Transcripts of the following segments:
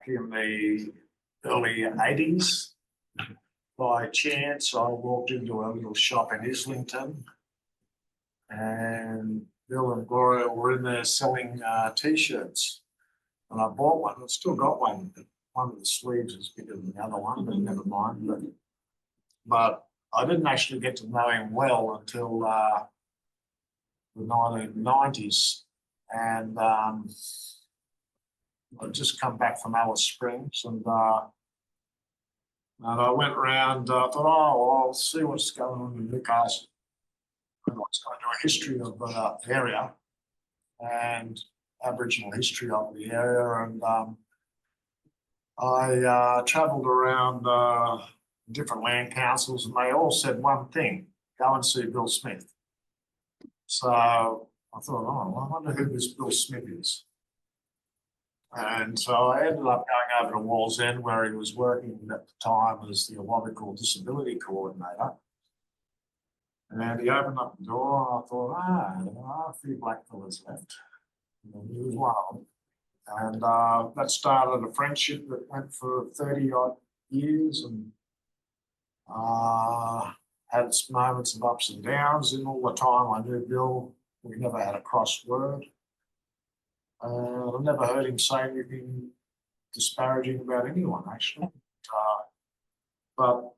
in the early 80s. By chance, I walked into a little shop in Islington, and Bill and Gloria were in there selling T-shirts. And I bought one. I've still got one. One of the sleeves is bigger than the other one, but never mind. But I didn't actually get to know him well until the 1990s. And I'd just come back from Alice Springs, and I went around, thought, oh, well, I'll see what's going on in Newcastle. I was going to do a history of the area and Aboriginal history of the area. And I travelled around different land councils, and they all said one thing: go and see Bill Smith. So I thought, oh, I wonder who this Bill Smith is. And so I ended up going over to Wallsend, where he was working at the time as the Awabakal Disability Coordinator. And he opened up the door, and I thought, there are a few black fellas left. And he was one of them. And that started a friendship that went for 30-odd years, and had its moments of ups and downs. And all the time I knew Bill, we never had a cross word. I never heard him say anything disparaging about anyone, actually. But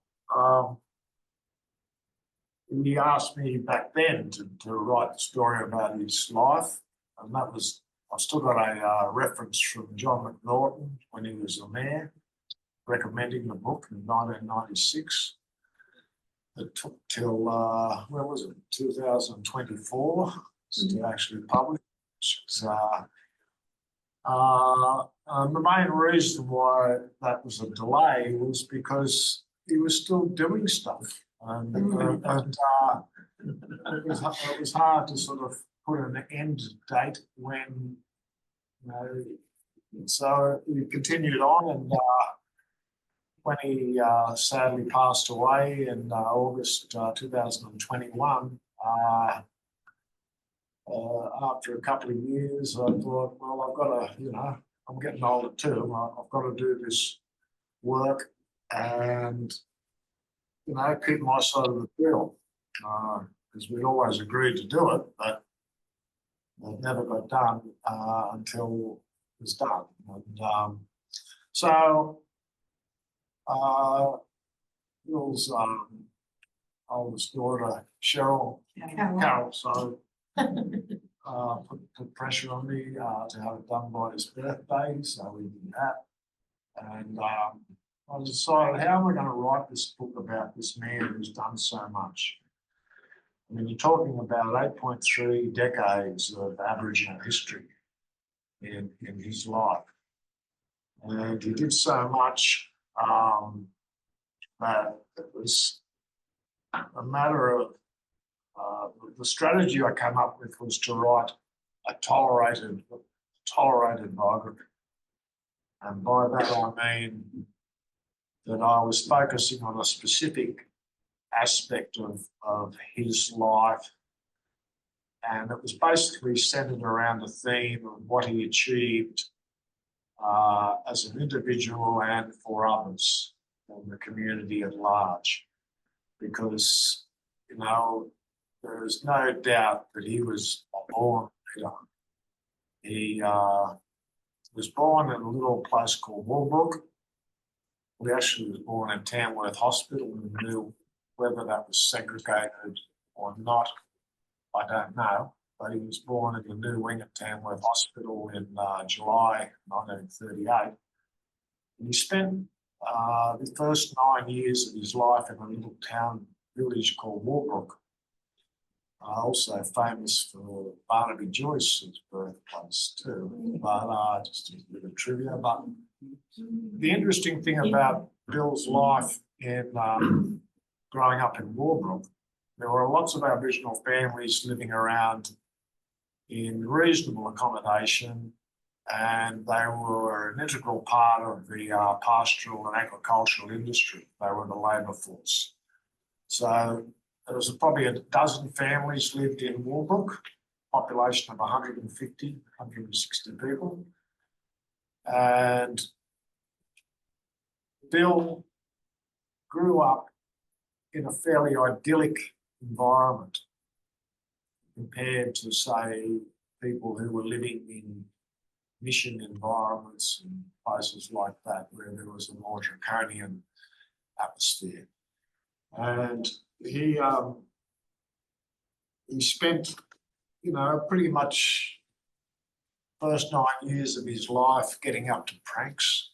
he asked me back then to write the story about his life, and that was, I've still got a reference from John McNaughton when he was the mayor, recommending the book in 1996. It took till, where was it, 2024 to actually publish. The main reason why that was a delay was because he was still doing stuff, and it was hard to sort of put an end date when, so he continued on, and when he sadly passed away in August 2021, after a couple of years, I thought, well, I've got to, I'm getting older too. I've got to do this work and, keep my side of the deal. Because we'd always agreed to do it, but it never got done until it was done. And so Bill's oldest daughter, Carol, so put pressure on me to have it done by his birthday, so we did that. And I decided, how am I going to write this book about this man who's done so much? I mean, you're talking about 8.3 decades of Aboriginal history in his life. And he did so much that it was a matter of the strategy I came up with was to write a tolerated biography. And by that I mean that I was focusing on a specific aspect of his life, and it was basically centered around the theme of what he achieved as an individual and for others in the community at large. Because, there is no doubt that he was a born leader. He was born in a little place called Woolbrook. He actually was born in Tamworth Hospital, and knew whether that was segregated or not, I don't know. But he was born in the new wing at Tamworth Hospital in July 1938. And he spent the first 9 years of his life in a little town village called Woolbrook, also famous for Barnaby Joyce's birthplace too, but just a bit of trivia. But the interesting thing about Bill's life in growing up in Woolbrook, there were lots of Aboriginal families living around in reasonable accommodation, and they were an integral part of the pastoral and agricultural industry. They were the labour force. So there was probably a dozen families lived in Woolbrook, population of 150, 160 people. And Bill grew up in a fairly idyllic environment compared to, say, people who were living in mission environments and places like that where there was a more draconian atmosphere. And he spent, pretty much first 9 years of his life getting up to pranks,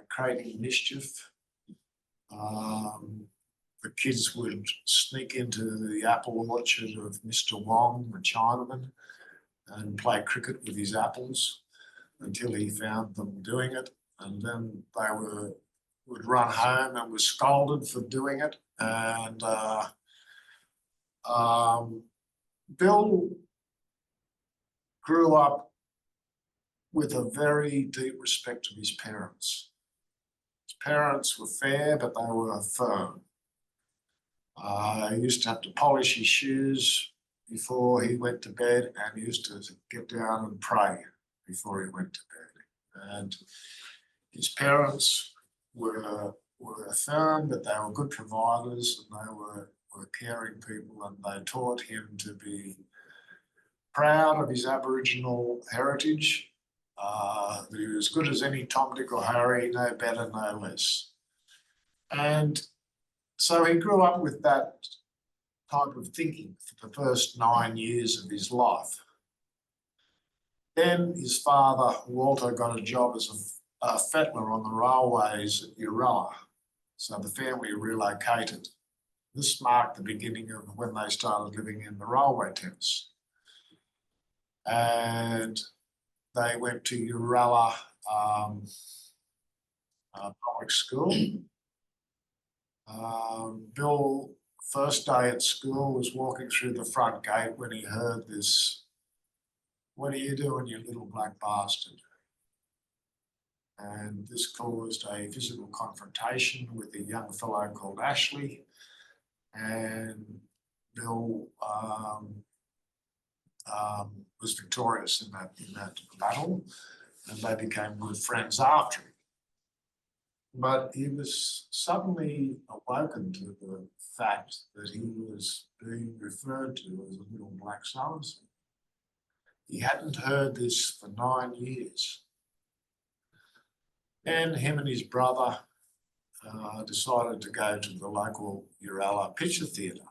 creating mischief. The kids would sneak into the apple orchard of Mr. Wong, the Chinaman, and play cricket with his apples until he found them doing it. And then they would run home and were scolded for doing it. And Bill grew up with a very deep respect of his parents. His parents were fair, but they were firm. He used to have to polish his shoes before he went to bed, and he used to get down and pray before he went to bed. And his parents were firm, but they were good providers, and they were caring people, and they taught him to be proud of his Aboriginal heritage, that he was as good as any Tom, Dick or Harry, no better, no less. And so he grew up with that type of thinking for the first 9 years of his life. Then his father, Walter, got a job as a fettler on the railways at Uralla. So the family relocated. This marked the beginning of when they started living in the railway tents. And they went to Uralla public school. Bill, first day at school, was walking through the front gate when he heard this, "What are you doing, you little black bastard?" And this caused a physical confrontation with a young fellow called Ashley. And Bill was victorious in that battle, and they became good friends after. But he was suddenly awoken to the fact that he was being referred to as a little black so-and-so. He hadn't heard this for 9 years. And him and his brother decided to go to the local Uralla picture theatre.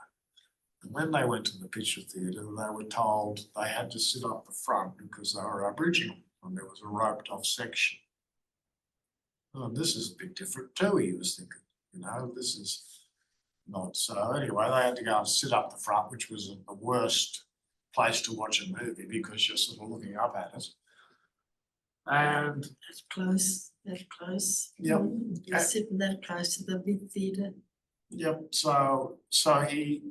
And when they went to the picture theatre, they were told they had to sit up the front because they were Aboriginal and there was a roped off section. Oh, this is a bit different too, he was thinking. This is not so. Anyway, they had to go and sit up the front, which was the worst place to watch a movie because you're sort of looking up at it. And that's close, that close. Yep. You're sitting that close to the big theatre. Yep. So he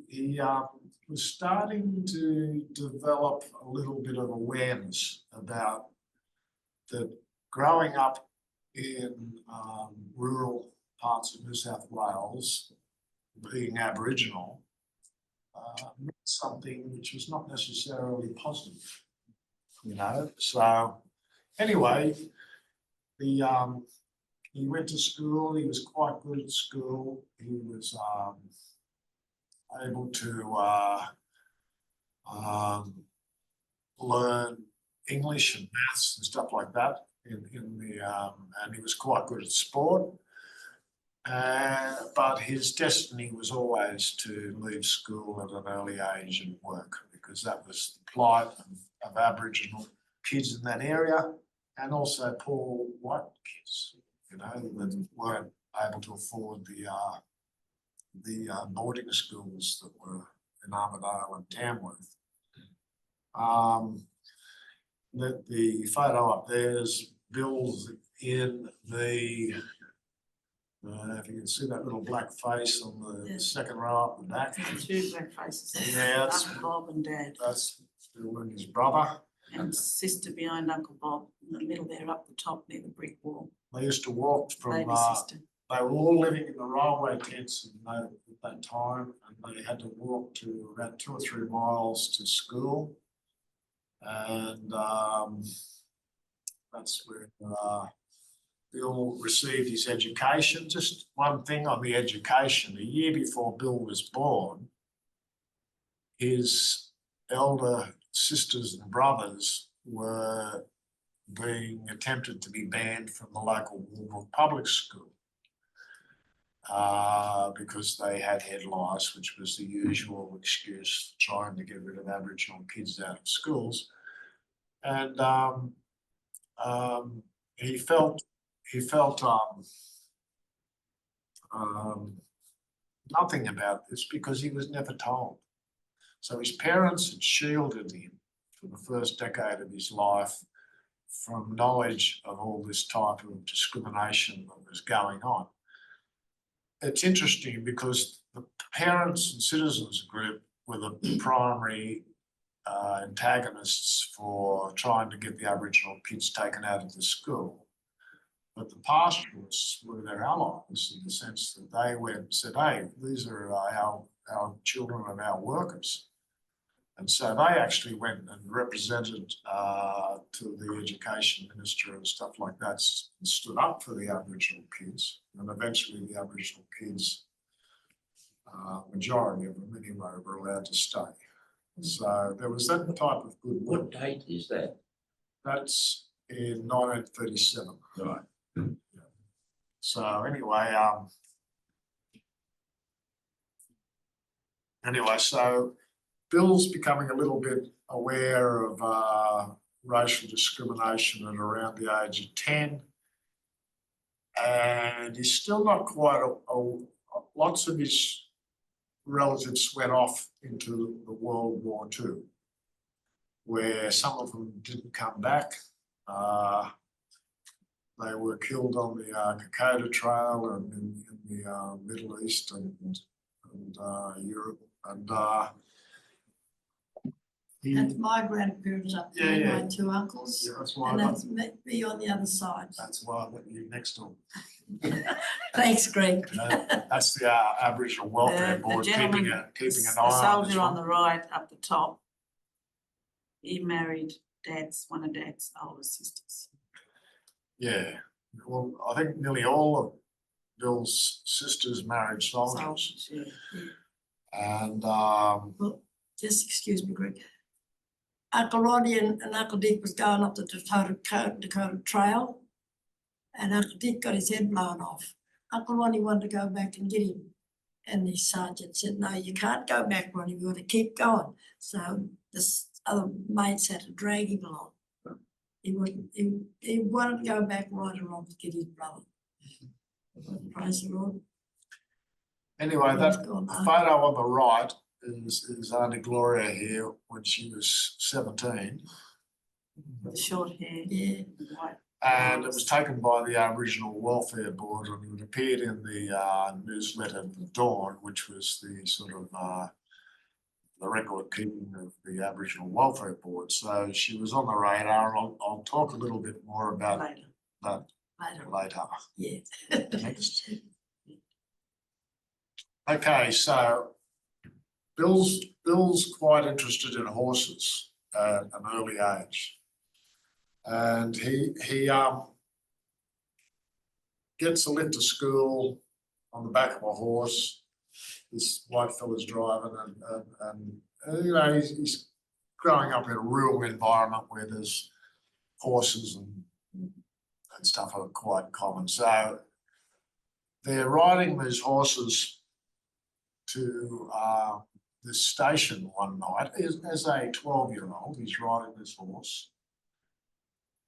was starting to develop a little bit of awareness about that growing up in rural parts of New South Wales, being Aboriginal, meant something which was not necessarily positive. So anyway, he went to school. He was quite good at school. He was able to learn English and maths and stuff like that. And he was quite good at sport. But his destiny was always to leave school at an early age and work, because that was the plight of Aboriginal kids in that area, and also poor white kids, that weren't able to afford the boarding schools that were in Armidale and Tamworth. The photo up there is Bill's in the, if you can see that little black face on the second row up the back. Two black faces. Yeah, that's Uncle Bob and Dad. That's Bill and his brother. And sister behind Uncle Bob, in the middle there, up the top near the brick wall. They used to walk from, Baby sister. they were all living in the railway tents at that time, and they had to walk to about 2 or 3 miles to school. And that's where Bill received his education. Just one thing on the education. A year before Bill was born, his elder sisters and brothers were being attempted to be banned from the local Warburg public school because they had head lice, which was the usual excuse for trying to get rid of Aboriginal kids out of schools. And he felt nothing about this because he was never told. So his parents had shielded him for the first decade of his life from knowledge of all this type of discrimination that was going on. It's interesting because the parents and citizens group were the primary antagonists for trying to get the Aboriginal kids taken out of the school. But the pastoralists were their allies in the sense that they went and said, hey, these are our children and our workers. And so they actually went and represented to the education minister and stuff like that, and stood up for the Aboriginal kids. And eventually the Aboriginal kids, majority of them anyway, were allowed to stay. So there was that type of goodwill. What date is that? That's in 1937. Right. Yeah. So anyway, so Bill's becoming a little bit aware of racial discrimination at around the age of 10. And he's still not quite, lots of his relatives went off into the World War II, where some of them didn't come back. They were killed on the Kokoda Trail and in the Middle East and Europe. And that's my grandparents up there, Yeah. my two uncles, yeah, that's why and that's me on the other side. that's why I let you next door. Thanks, Greg. That's the Aboriginal Welfare The Board gentleman, keeping an the eye on this soldier on one. the right up the top, he married one of Dad's older sisters. Yeah, well, I think nearly all of Bill's sisters married soldiers. Soldiers, yeah. And Well, just excuse me, Greg. Uncle Ronnie and Uncle Dick was going up the Dakota Trail, and Uncle Dick got his head blown off. Uncle Ronnie wanted to go back and get him, and the sergeant said, "No, you can't go back, Ronnie. We've got to keep going." So this other mates had to drag him along. He wanted to go back right along to get his brother. Praise the Lord. anyway, He's that gone home. photo on the right is Auntie Gloria here when she was 17. The short hair, Yeah. and white. And it was taken by the Aboriginal Welfare Board, and it appeared in the newsletter The Dawn, which was the sort of the record keeping of the Aboriginal Welfare Board. So she was on the radar. I'll talk a little bit more about Later. that Later. later. Yeah. Next. Okay, so Bill's quite interested in horses at an early age. And he gets a lift to school on the back of a horse. This white fella's driving, and you know, he's growing up in a rural environment where there's horses and stuff are quite common. So they're riding these horses to this station one night. As a 12-year-old, he's riding this horse,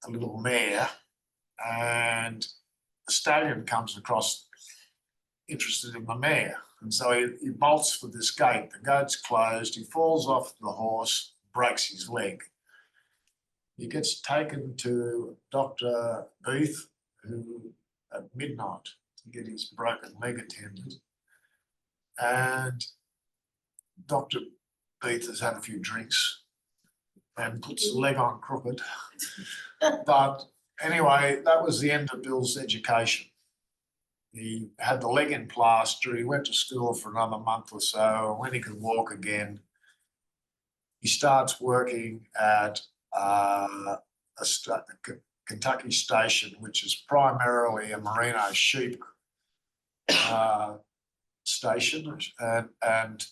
a little mare, and the stallion comes across interested in the mare. And so he bolts for this gate. The gate's closed. He falls off the horse, breaks his leg. He gets taken to Dr. Beath, who at midnight to get his broken leg attended. And Dr. Beath has had a few drinks and puts the leg on crooked. But anyway, that was the end of Bill's education. He had the leg in plaster. He went to school for another month or so. When he could walk again, he starts working at a Kentucky station, which is primarily a merino sheep station, and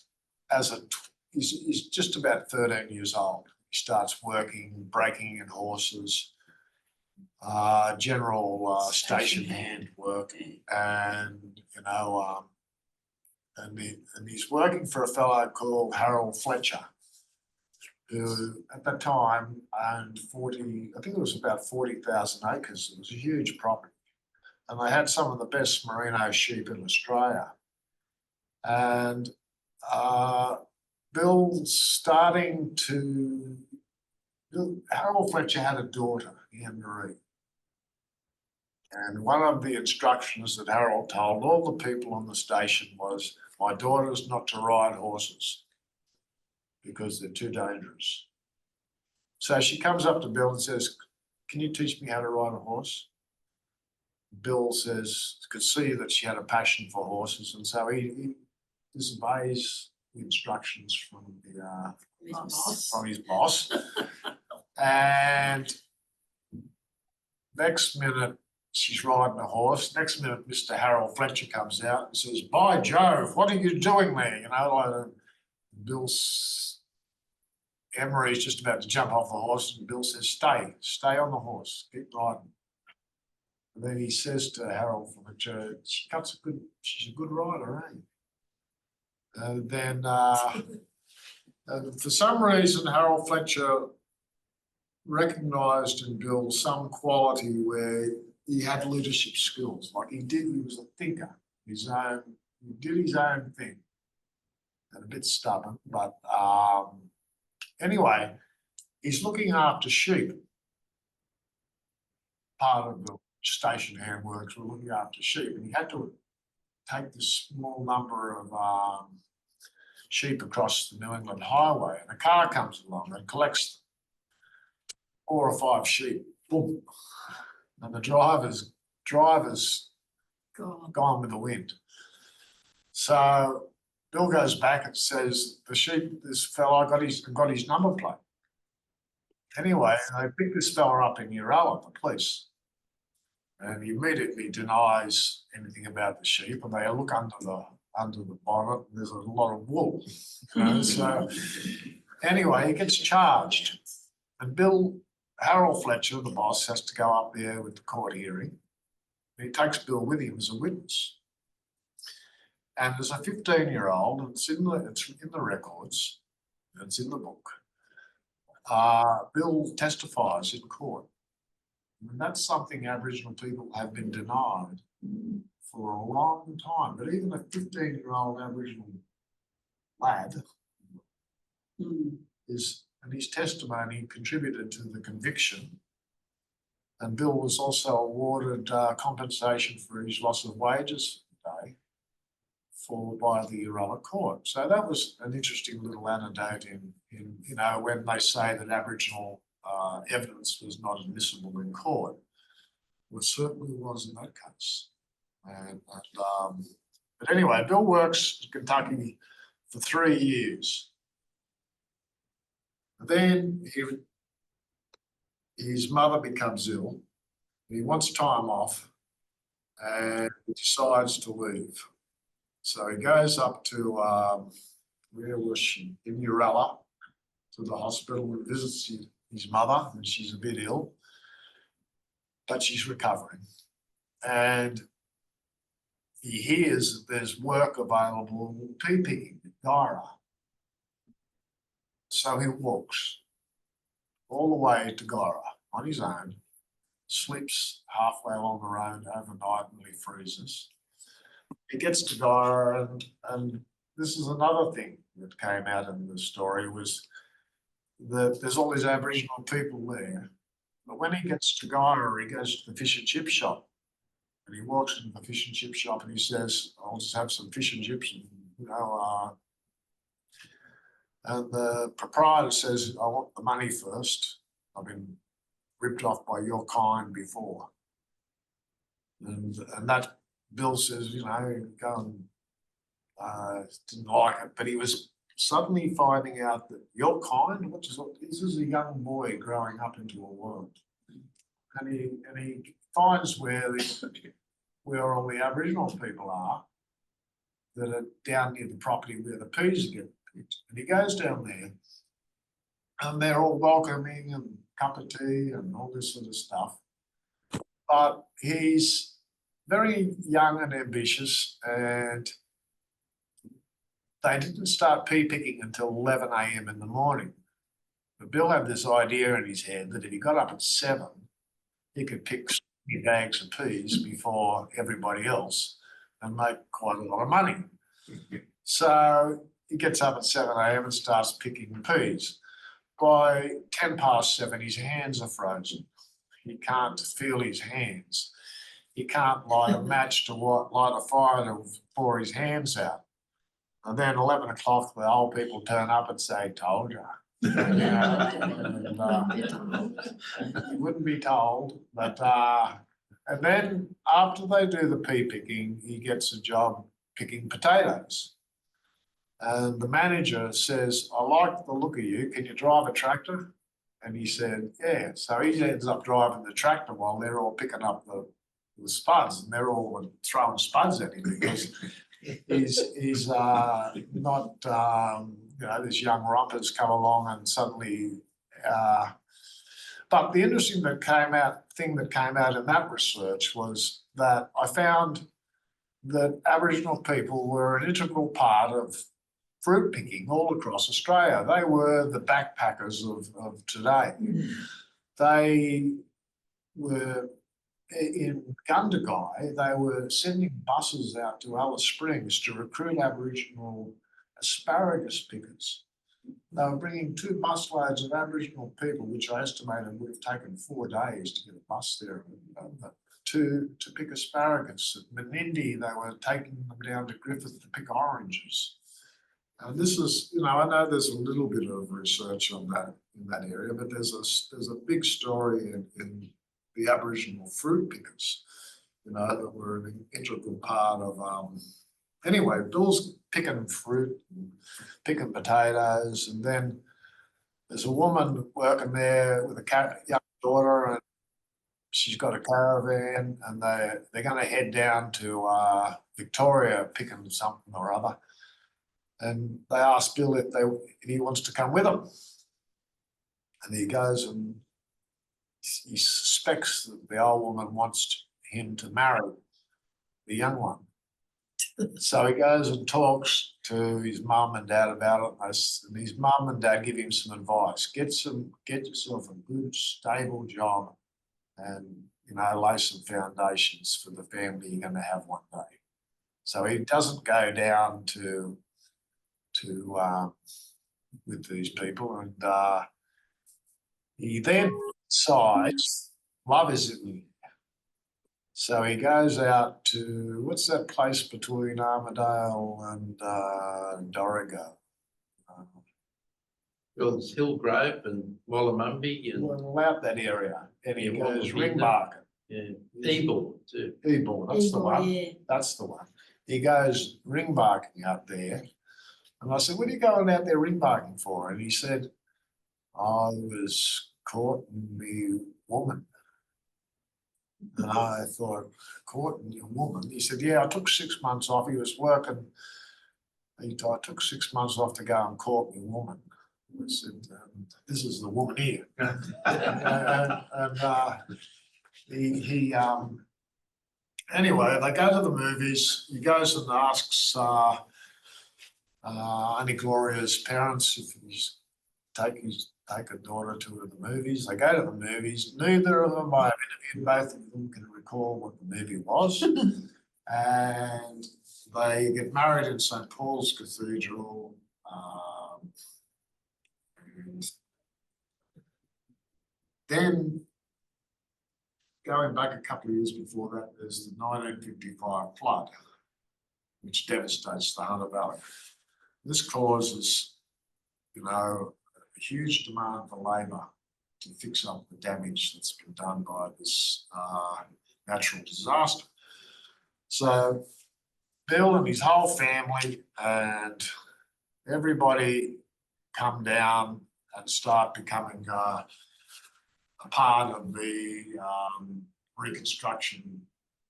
he's just about 13 years old. He starts working, breaking in horses, general station hand work, and and he's working for a fellow called Harold Fletcher, who at that time owned 40, I think it was about 40,000 acres. It was a huge property. And they had some of the best merino sheep in Australia. And Harold Fletcher had a daughter, Anne Marie. And one of the instructions that Harold told all the people on the station was, my daughter's not to ride horses because they're too dangerous. So she comes up to Bill and says, can you teach me how to ride a horse? Bill says, could see that she had a passion for horses, and so he disobeys the instructions from his boss. And next minute, she's riding a horse. Next minute, Mr. Harold Fletcher comes out and says, by Jove, what are you doing there? Emery's just about to jump off the horse, and Bill says, stay on the horse, keep riding. And then he says to Harold Fletcher, she's a good rider, eh? And then for some reason, Harold Fletcher recognised in Bill some quality where he had leadership skills. Like he was a thinker, he did his own thing, and a bit stubborn, but anyway, he's looking after sheep. Part of the station hand works were looking after sheep, and he had to take this small number of sheep across the New England highway, and a car comes along and collects 4 or 5 sheep. Boom. And the driver's gone with the wind. So Bill goes back and says, this fella got his number plate. Anyway, they pick this fella up in Uralla, the police. And he immediately denies anything about the sheep, and they look under the bonnet, and there's a lot of wool. So anyway, he gets charged. And Harold Fletcher, the boss, has to go up there with the court hearing. And he takes Bill with him as a witness. And there's a 15-year-old, and it's in the records, and it's in the book. Bill testifies in court. And that's something Aboriginal people have been denied for a long time. But even a 15-year-old Aboriginal lad and his testimony contributed to the conviction. And Bill was also awarded compensation for his loss of wages today by the Uralla court. So that was an interesting little anecdote in when they say that Aboriginal evidence was not admissible in court. Well, it certainly was in that case. But anyway, Bill works in Kentucky for 3 years. Then his mother becomes ill. He wants time off, and he decides to leave. So he goes up to where was she? In Uralla, to the hospital, and visits his mother, and she's a bit ill, but she's recovering. And he hears that there's work available in pea picking at Guyra. So he walks all the way to Guyra on his own, sleeps halfway along the road overnight and he freezes. He gets to Guyra, and this is another thing that came out in the story, was that there's all these Aboriginal people there. But when he gets to Guyra, he goes to the fish and chip shop. And he walks into the fish and chip shop and he says, I'll just have some fish and chips. And the proprietor says, I want the money first. I've been ripped off by your kind before. And that Bill says, go and didn't like it. But he was suddenly finding out that your kind, this is a young boy growing up into a world. and he finds where all the Aboriginal people are that are down near the property where the peas get picked. And he goes down there and they're all welcoming and cup of tea and all this sort of stuff. But he's very young and ambitious, and they didn't start pea picking until 11 a.m. in the morning. But Bill had this idea in his head that if he got up at 7, he could pick 20 bags of peas before everybody else and make quite a lot of money. So he gets up at 7 a.m. and starts picking the peas. By 10 past 7, his hands are frozen. He can't feel his hands. He can't light a match to light a fire to pour his hands out. And then 11 o'clock, the old people turn up and say, "Told you." And, he wouldn't be told, but and then after they do the pea picking, he gets a job picking potatoes. And the manager says, "I like the look of you. Can you drive a tractor?" And he said, "Yeah." So he ends up driving the tractor while they're all picking up the spuds, and they're all throwing spuds at him because he's not this young romper's come along and suddenly. But the interesting thing that came out in that research was that I found that Aboriginal people were an integral part of fruit picking all across Australia. They were the backpackers of today. They were in Gundagai, they were sending buses out to Alice Springs to recruit Aboriginal asparagus pickers. They were bringing 2 busloads of Aboriginal people, which I estimated would have taken 4 days to get a bus there to pick asparagus. At Menindee, they were taking them down to Griffith to pick oranges. And this is, I know there's a little bit of research on that in that area, but there's a big story in the Aboriginal fruit pickers, that were an integral part of. Anyway, Bill's picking fruit, and picking potatoes, and then there's a woman working there with a young daughter, and she's got a caravan, and they're going to head down to Victoria picking something or other. And they ask Bill if he wants to come with them. And he goes and he suspects that the old woman wants him to marry the young one. So he goes and talks to his mum and dad about it. And his mum and dad give him some advice. Get yourself a good, stable job and, lay some foundations for the family you're going to have one day. So he doesn't go down to with these people, and he then decides love is in the air. So he goes out to, what's that place between Armidale and Dorrigo? Well, it's Hillgrove and Wallamumbi and Well, out that area. And he Yeah, goes Wallamumbi. Ringbark. Eagle too. Eagle, that's the Eagle, one. yeah. That's the one. He goes ringbarking out there. And I said, "What are you going out there ringbarking for?" And he said, "I was courting the woman." And I thought, "Courting your woman?" He said, "Yeah, I took 6 months off." He was working. I took 6 months off to go and court my woman. I said, "This is the woman here." Anyway, they go to the movies. He goes and asks Auntie Gloria's parents if he's take a daughter to the movies. They go to the movies. Neither of them, I have interviewed both of them, can recall what the movie was. And they get married in St. Paul's Cathedral. And then going back a couple of years before that, there's the 1955 flood, which devastates the Hunter Valley. This causes, a huge demand for labour to fix up the damage that's been done by this natural disaster. So Bill and his whole family and everybody come down and start becoming a part of the reconstruction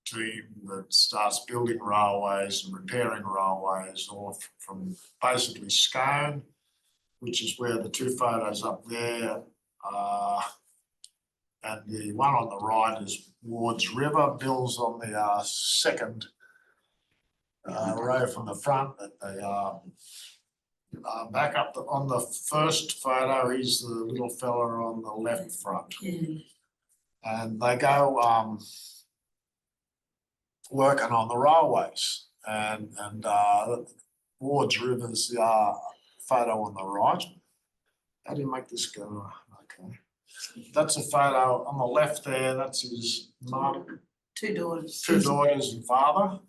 team that starts building railways and repairing railways, or from basically Scone, which is where the two photos up there and the one on the right is Wards River. Bill's on the second row from the front. That they back up on the first photo, he's the little fella on the left front. And they go working on the railways. And Wards River's the photo on the right. How do you make this go? Okay. That's a photo on the left there. That's his mum, Two daughters. two daughters and father.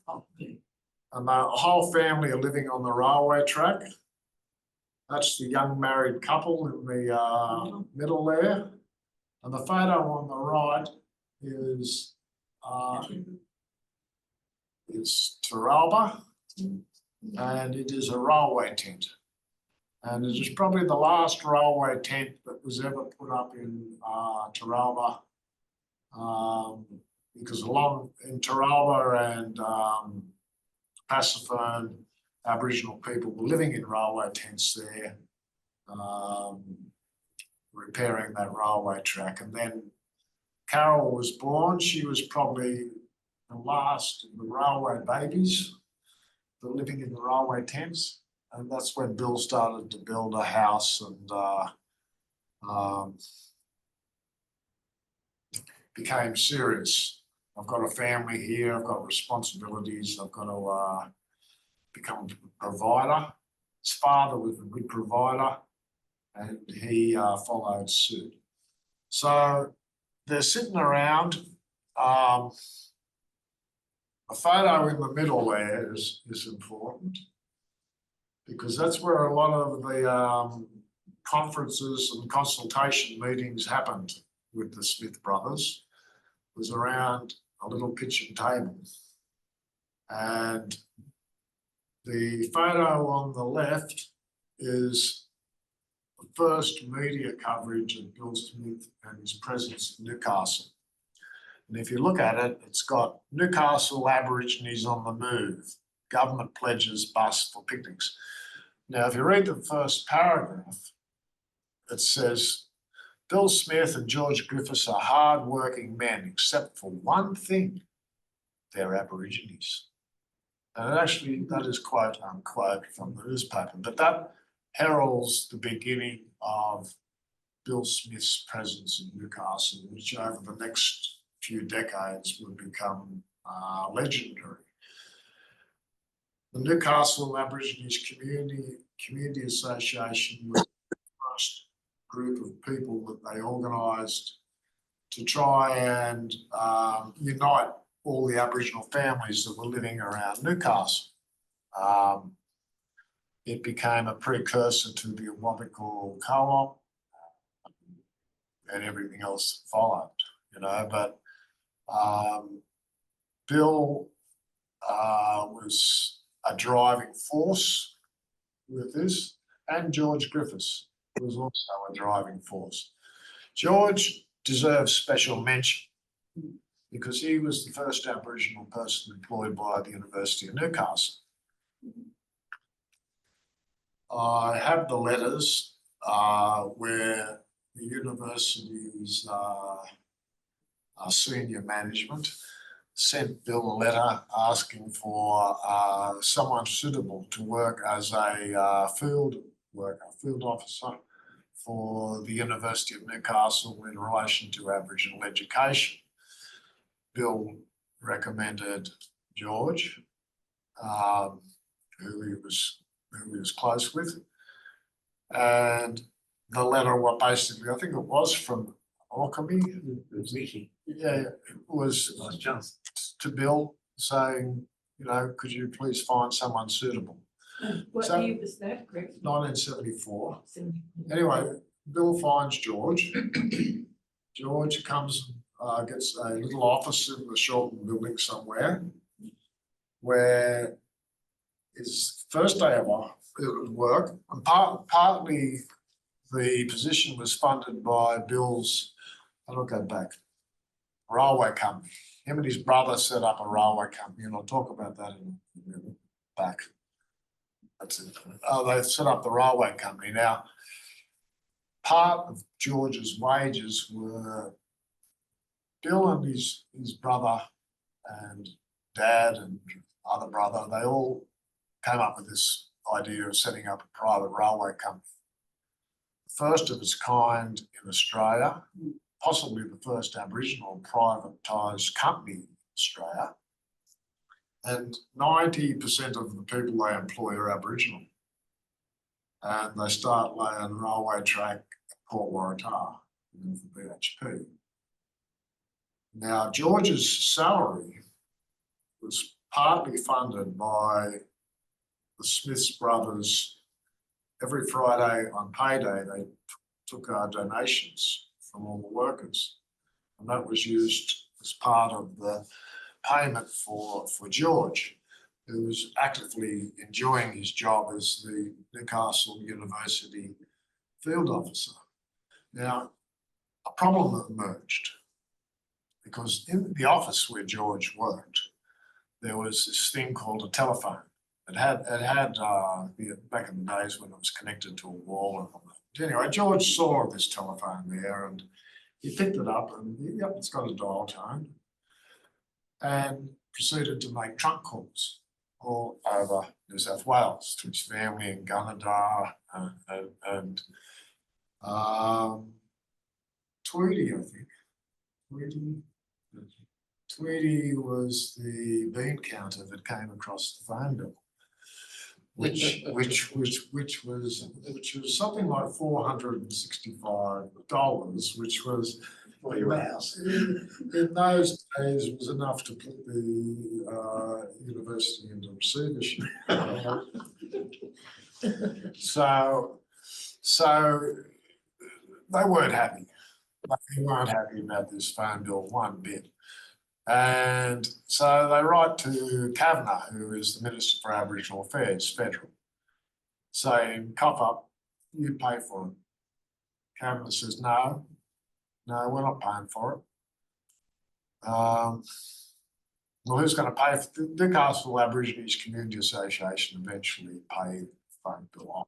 And the whole family are living on the railway track. That's the young married couple in the middle there. And the photo on the right is Taralba, and it is a railway tent. And it is probably the last railway tent that was ever put up in Taralba, because along in Taralba and Passaphone, Aboriginal people were living in railway tents there, repairing that railway track. And then Carol was born. She was probably the last of the railway babies that were living in the railway tents. And that's when Bill started to build a house and became serious. I've got a family here, I've got responsibilities, I've got to become a provider. His father was a good provider and he followed suit. So they're sitting around. A photo in the middle there is important, because that's where a lot of the conferences and consultation meetings happened with the Smith brothers. It was around a little kitchen table. And the photo on the left is the first media coverage of Bill Smith and his presence in Newcastle. And if you look at it, it's got Newcastle Aborigines on the move, government pledges bus for picnics. Now, if you read the first paragraph, it says, Bill Smith and George Griffiths are hard-working men, except for one thing, they're Aborigines. And actually, that is quote unquote from the newspaper, but that heralds the beginning of Bill Smith's presence in Newcastle, which over the next few decades would become legendary. The Newcastle Aborigines Community Association was the first group of people that they organised to try and unite all the Aboriginal families that were living around Newcastle. It became a precursor to the Awabakal Co-op and everything else that followed, you know, but Bill was a driving force with this, and George Griffiths was also a driving force. George deserves special mention because he was the first Aboriginal person employed by the University of Newcastle. I have the letters where the university's senior management sent Bill a letter asking for someone suitable to work as a field officer for the University of Newcastle in relation to Aboriginal education. Bill recommended George, who he was close with, and the letter was basically, I think it was from Alchemy. It was Vicky. Yeah, it was Nice chance. to Bill saying, you know, could you please find someone suitable? What So- year was that, Greg? 1974. Anyway, Bill finds George. George comes and gets a little office in the Shorten building somewhere, where his first day of work, and partly the position was funded by Bill's how do I go back? Railway company. Him and his brother set up a railway company, and I'll talk about that in a minute. Back. That's it. They set up the railway company. Now, part of George's wages were Bill and his brother and dad and other brother, they all came up with this idea of setting up a private railway company. The first of its kind in Australia, possibly the first Aboriginal privatised company in Australia. And 90% of the people they employ are Aboriginal. And they start laying railway track at Port Waratah for BHP. Now, George's salary was partly funded by the Smiths brothers. Every Friday on payday, they took donations from all the workers. And that was used as part of the payment for George, who was actively enjoying his job as the Newcastle University field officer. Now, a problem emerged because in the office where George worked, there was this thing called a telephone. It had back in the days when it was connected to a wall and all that. Anyway, George saw this telephone there and he picked it up and yep, it's got a dial tone, and proceeded to make trunk calls all over New South Wales to his family in Gunnedah and Tweedy, I think. Tweedy was the bean counter that came across the phone bill, which was something like $465, which was For your house. in those days was enough to put the university into receivership. So they weren't happy. They weren't happy about this phone bill one bit. And so they write to Kavanagh, who is the Minister for Aboriginal Affairs, federal, saying, cough up, you pay for it. Kavanagh says, no, we're not paying for it. Well, who's going to pay for the Newcastle Aborigines Community Association eventually paid the phone bill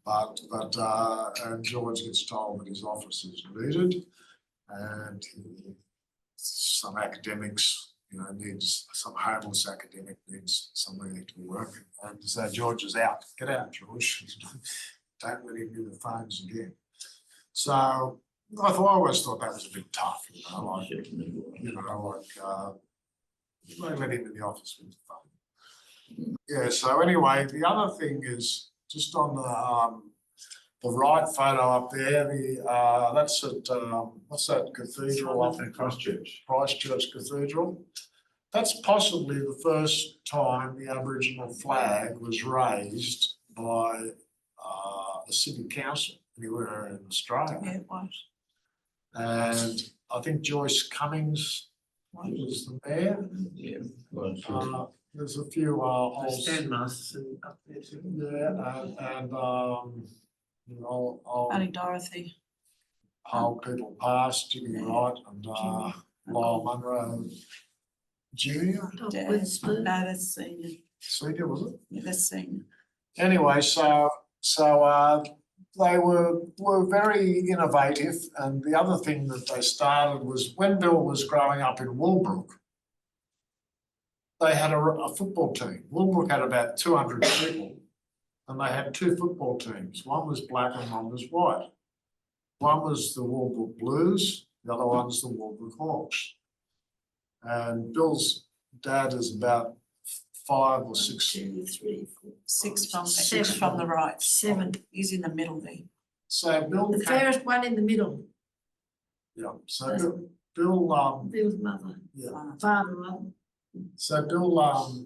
off. And George gets told that his office is needed, and some academics, needs some homeless academic needs somewhere to work, and so George is out. Get out, George! Don't let him do the phones again. So I always thought that was a bit tough, they let him in the office with the phone. Yeah. So anyway, the other thing is just on the right photo up there. That's at what's that cathedral up in Christchurch. Christchurch Cathedral. That's possibly the first time the Aboriginal flag was raised by a city council anywhere in Australia. Yeah, it was. And I think Joyce Cummings was the mayor. Yeah. There's a few old Stan Masterson up there too. yeah, and old Only Dorothy. people past, Jimmy Wright and Lyle Munro Jr. No, that's senior. Senior, was it? Yeah, that's senior. Anyway, so they were very innovative, and the other thing that they started was when Bill was growing up in Woolbrook, they had a football team. Woolbrook had about 200 people, and they had two football teams. One was black and one was white. One was the Woolbrook Blues, the other one's the Woolbrook Hawks. And Bill's dad is about 5 or 6. 2, 3, 4. Six from the right. 7. He's in the middle there. So Bill The fairest one in the middle, yeah. So Bill Bill's mother, yeah. father, rather. So Bill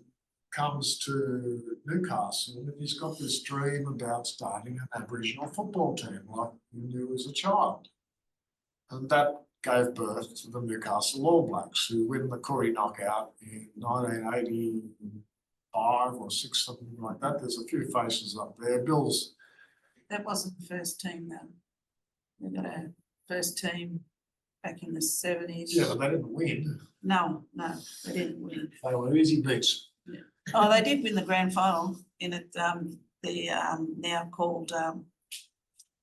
comes to Newcastle and he's got this dream about starting an Aboriginal football team like he knew as a child. And that gave birth to the Newcastle All Blacks, who win the Koori knockout in 1985 or 6, something like that. There's a few faces up there. That wasn't the first team though. We got a first team back in the 70s. Yeah, but they didn't win. No, they didn't win. They were easy beats. Oh, they did win the grand final in it, now called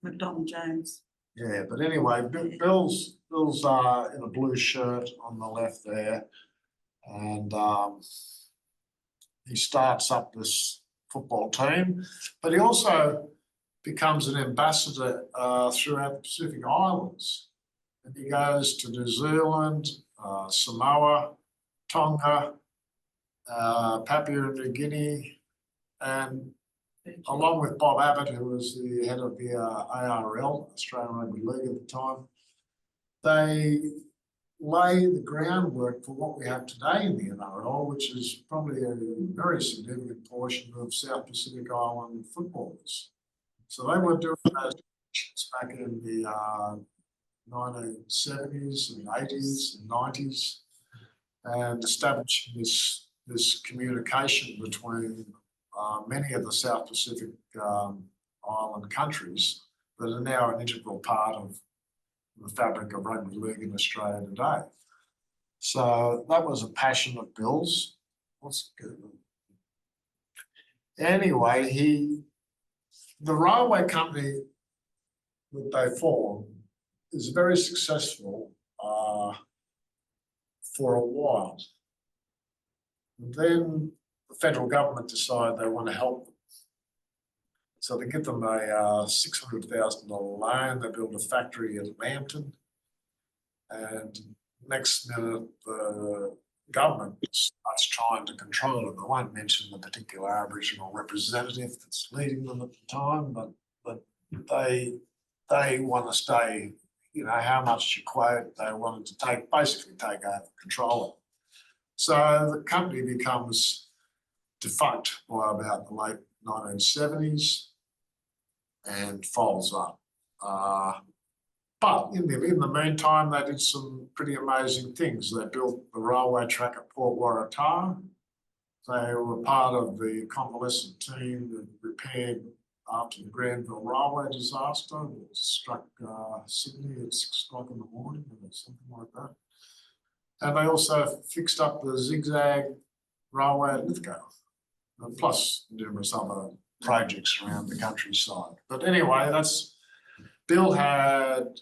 McDonald Jones. Yeah, but anyway, Bill's in a blue shirt on the left there, and he starts up this football team, but he also becomes an ambassador throughout the Pacific Islands, and he goes to New Zealand, Samoa, Tonga, Papua New Guinea, and along with Bob Abbott, who was the head of the ARL, Australian Rugby League at the time, they lay the groundwork for what we have today in the NRL, which is probably a very significant portion of South Pacific Island footballers. So they were doing those back in the 1970s and 80s and 90s, and establishing this communication between many of the South Pacific island countries that are now an integral part of the fabric of rugby league in Australia today. So that was a passion of Bill's. What's good? Anyway, the railway company that they formed is very successful for a while. And then the federal government decided they want to help them. So they give them a $600,000 loan. They build a factory at Lambton, and next minute the government starts trying to control it. I won't mention the particular Aboriginal representative that's leading them at the time, but they want to stay. You know how much you quote. They wanted to basically take over control. So the company becomes defunct by about the late 1970s and folds up. But in the meantime, they did some pretty amazing things. They built the railway track at Port Waratah. They were part of the convalescent team that repaired after the Granville Railway disaster that struck Sydney at 6 o'clock in the morning or something like that. And they also fixed up the zigzag railway at Lithgow, plus numerous other projects around the countryside. But anyway, Bill had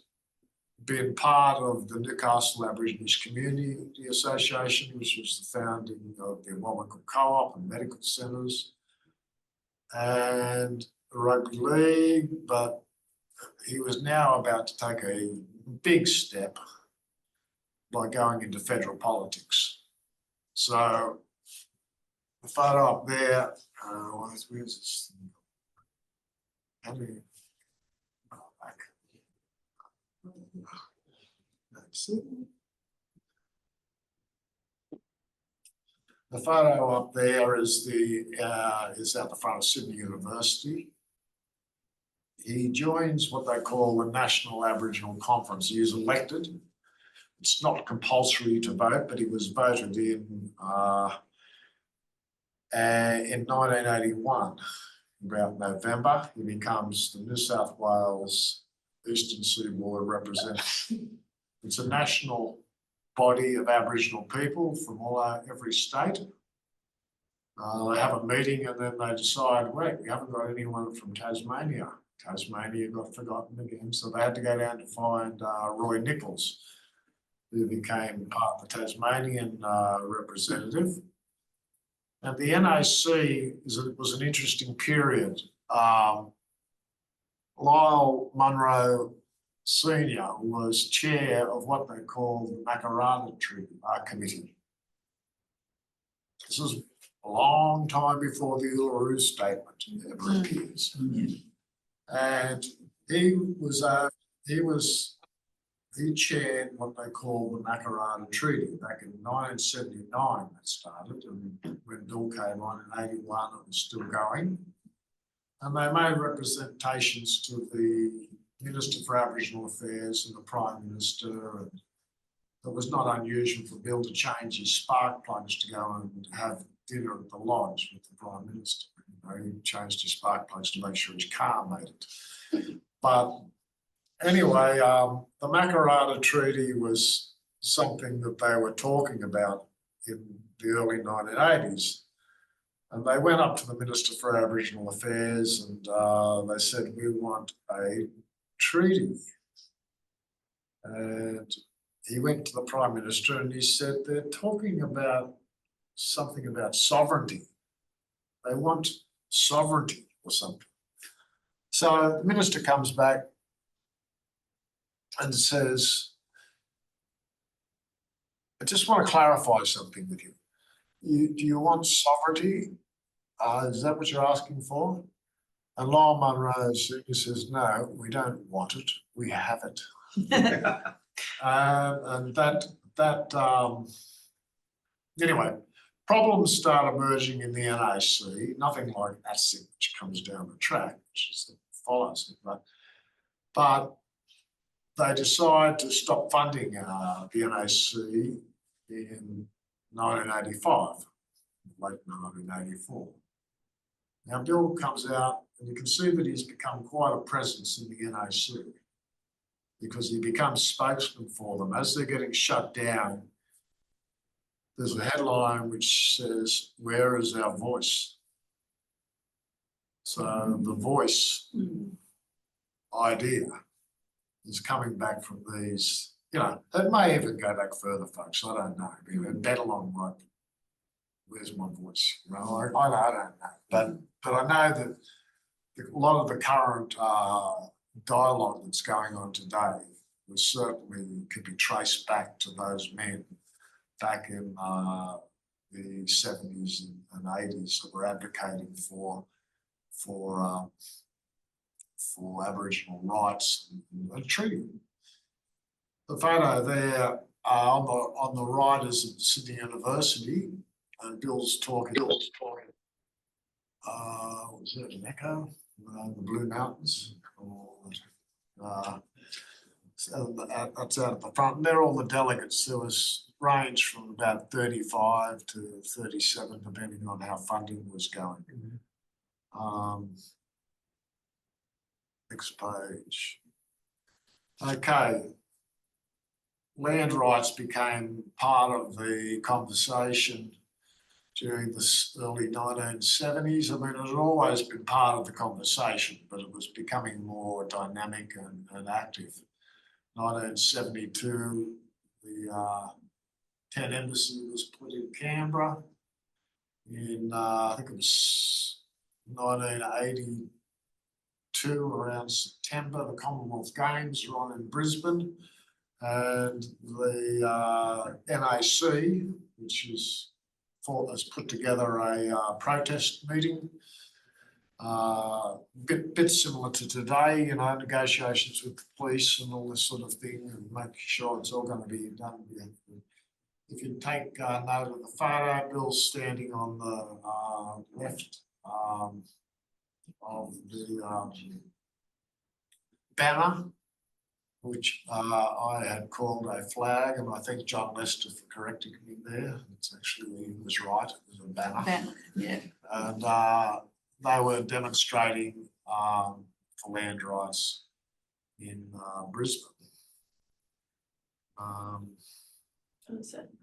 been part of the Newcastle Aborigines Community Association, which was the founding of the Wawaka Co-op and medical centres, and the rugby league, but he was now about to take a big step by going into federal politics. So the photo up there, where's this thing? How do you go back? That's it. The photo up there is out the front of Sydney University. He joins what they call the National Aboriginal Conference. He is elected. It's not compulsory to vote, but he was voted in 1981, about November. He becomes the New South Wales Eastern Seaboard representative. It's a national body of Aboriginal people from every state. They have a meeting and then they decide, wait, we haven't got anyone from Tasmania. Tasmania got forgotten again, so they had to go down to find Roy Nichols, who became part of the Tasmanian representative. And the NAC was an interesting period. Lyle Munro Senior was chair of what they call the Makarrata Committee. This was a long time before the Uluru Statement ever appears. And he chaired what they call the Makarrata Treaty back in 1979. That started, and when Bill came on in 81, it was still going. And they made representations to the Minister for Aboriginal Affairs and the Prime Minister. And it was not unusual for Bill to change his spark plugs to go and have dinner at the lodge with the Prime Minister. You know, he changed his spark plugs to make sure his car made it. But Anyway, the Makarrata Treaty was something that they were talking about in the early 1980s. And they went up to the Minister for Aboriginal Affairs and they said, we want a treaty. And he went to the Prime Minister and he said, they're talking about something about sovereignty. They want sovereignty or something. So the Minister comes back and says, I just want to clarify something with you. Do you want sovereignty? Is that what you're asking for? And Lyle Munro says, no, we don't want it, we have it. And anyway, problems start emerging in the NAC, nothing like ASIC, which comes down the track, which is follows it, but they decide to stop funding the NAC in 1985, late 1984. Now, Bill comes out and you can see that he's become quite a presence in the NAC because he becomes spokesman for them. As they're getting shut down, there's a headline which says, where is our voice? So the voice idea is coming back from these, you know, it may even go back further, folks, I don't know. Bedalong might, where's my voice? You know, I don't know, but I know that a lot of the current dialogue that's going on today was certainly could be traced back to those men back in the 70s and 80s that were advocating for Aboriginal rights and a treaty. The photo there on the right is at Sydney University, and Bill's talking. Was that an echo? The Blue Mountains. That's out at the front. And they're all the delegates. There was range from about 35 to 37, depending on how funding was going. Next page. Okay. Land rights became part of the conversation during the early 1970s. I mean, it had always been part of the conversation, but it was becoming more dynamic and active. 1972, the Tent Embassy was put in Canberra. In, I think it was 1982, around September, the Commonwealth Games were on in Brisbane. And the NAC, which has put together a protest meeting, bit similar to today, you know, negotiations with the police and all this sort of thing, and making sure it's all going to be done. If you take note of the photo, Bill's standing on the left of the banner, which I had called a flag, and I thank John Lester for correcting me there. It's actually, he was right, it was a banner. Yeah. And they were demonstrating for land rights in Brisbane.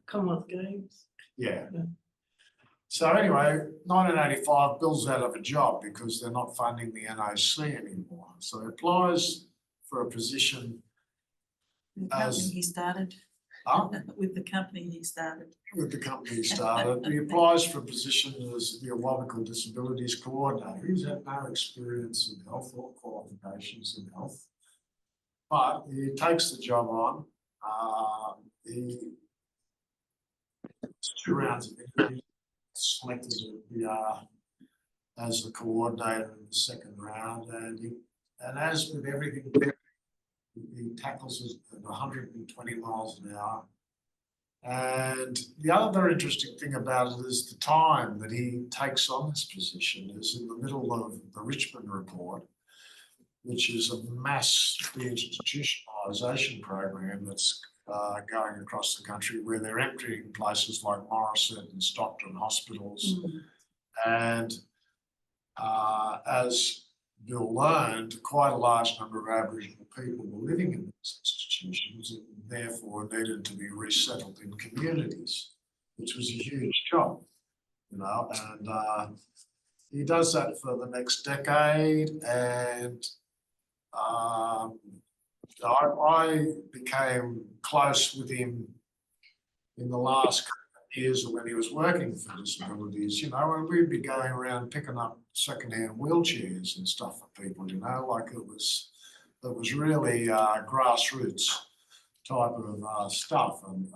Commonwealth Games. Yeah. So anyway, 1985, Bill's out of a job because they're not funding the NAC anymore. So he applies for a position The company he started. With the company he started. With the company he started. He applies for a position as the Awabakal Disabilities Coordinator. He's had no experience in health or qualifications in health, but he takes the job on. He 2 rounds of interviews, selected as the coordinator in the second round, and as with everything, he tackles it at 120 miles an hour. And the other interesting thing about it is the time that he takes on this position is in the middle of the Richmond Report, which is a mass deinstitutionalisation program that's going across the country, where they're emptying places like Morisset and Stockton hospitals. And as Bill learned quite a large number of Aboriginal people were living in these institutions and therefore needed to be resettled in communities, which was a huge job, you know, and he does that for the next decade. And I became close with him in the last couple of years when he was working for disabilities, you know, and we'd be going around picking up secondhand wheelchairs and stuff for people, you know, like it was really grassroots type of stuff. And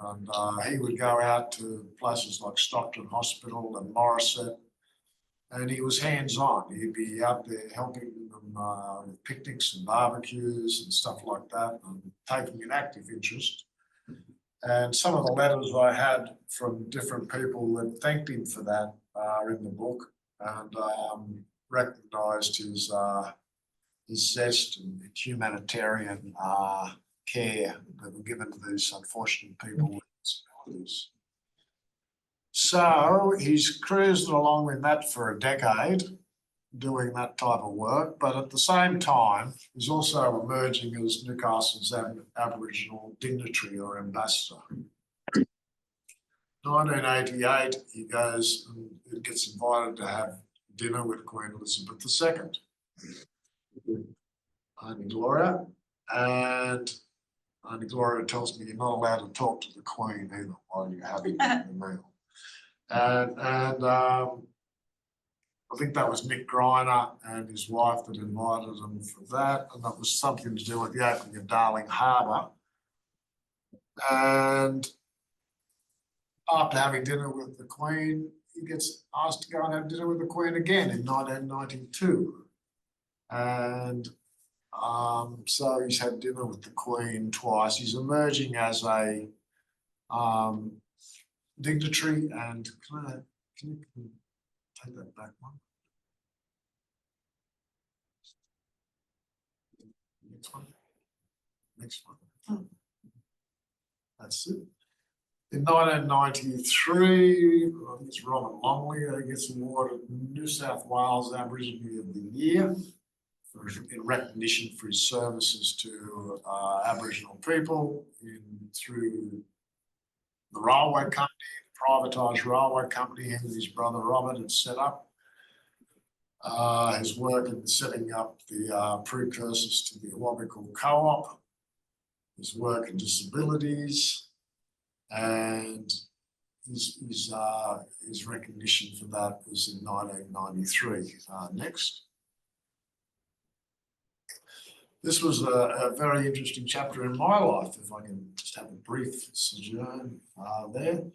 he would go out to places like Stockton Hospital and Morisset, and he was hands-on. He'd be out there helping them with picnics and barbecues and stuff like that, and taking an active interest. And some of the letters I had from different people that thanked him for that are in the book, and recognised his zest and humanitarian care that were given to these unfortunate people with disabilities. So he's cruising along with that for a decade, doing that type of work, but at the same time, he's also emerging as Newcastle's Aboriginal dignitary or ambassador. 1988, he goes and gets invited to have dinner with Queen Elizabeth II, Aunty Gloria, and Aunty Gloria tells me you're not allowed to talk to the Queen either while you're having the meal. And I think that was Mick Griner and his wife that invited him for that, and that was something to do with the opening of Darling Harbour. And after having dinner with the Queen, he gets asked to go and have dinner with the Queen again in 1992. And so he's had dinner with the Queen twice. He's emerging as a dignitary, and can you take that back one? Next one. Next one. That's it. In 1993, I think it's Robert Longley that gets awarded New South Wales Aborigine of the Year in recognition for his services to Aboriginal people through the railway company, the privatised railway company him and his brother Robert had set up. His work in setting up the precursors to the Awabakal Co-op, his work in disabilities, and his recognition for that was in 1993. Next. This was a very interesting chapter in my life, if I can just have a brief sojourn there.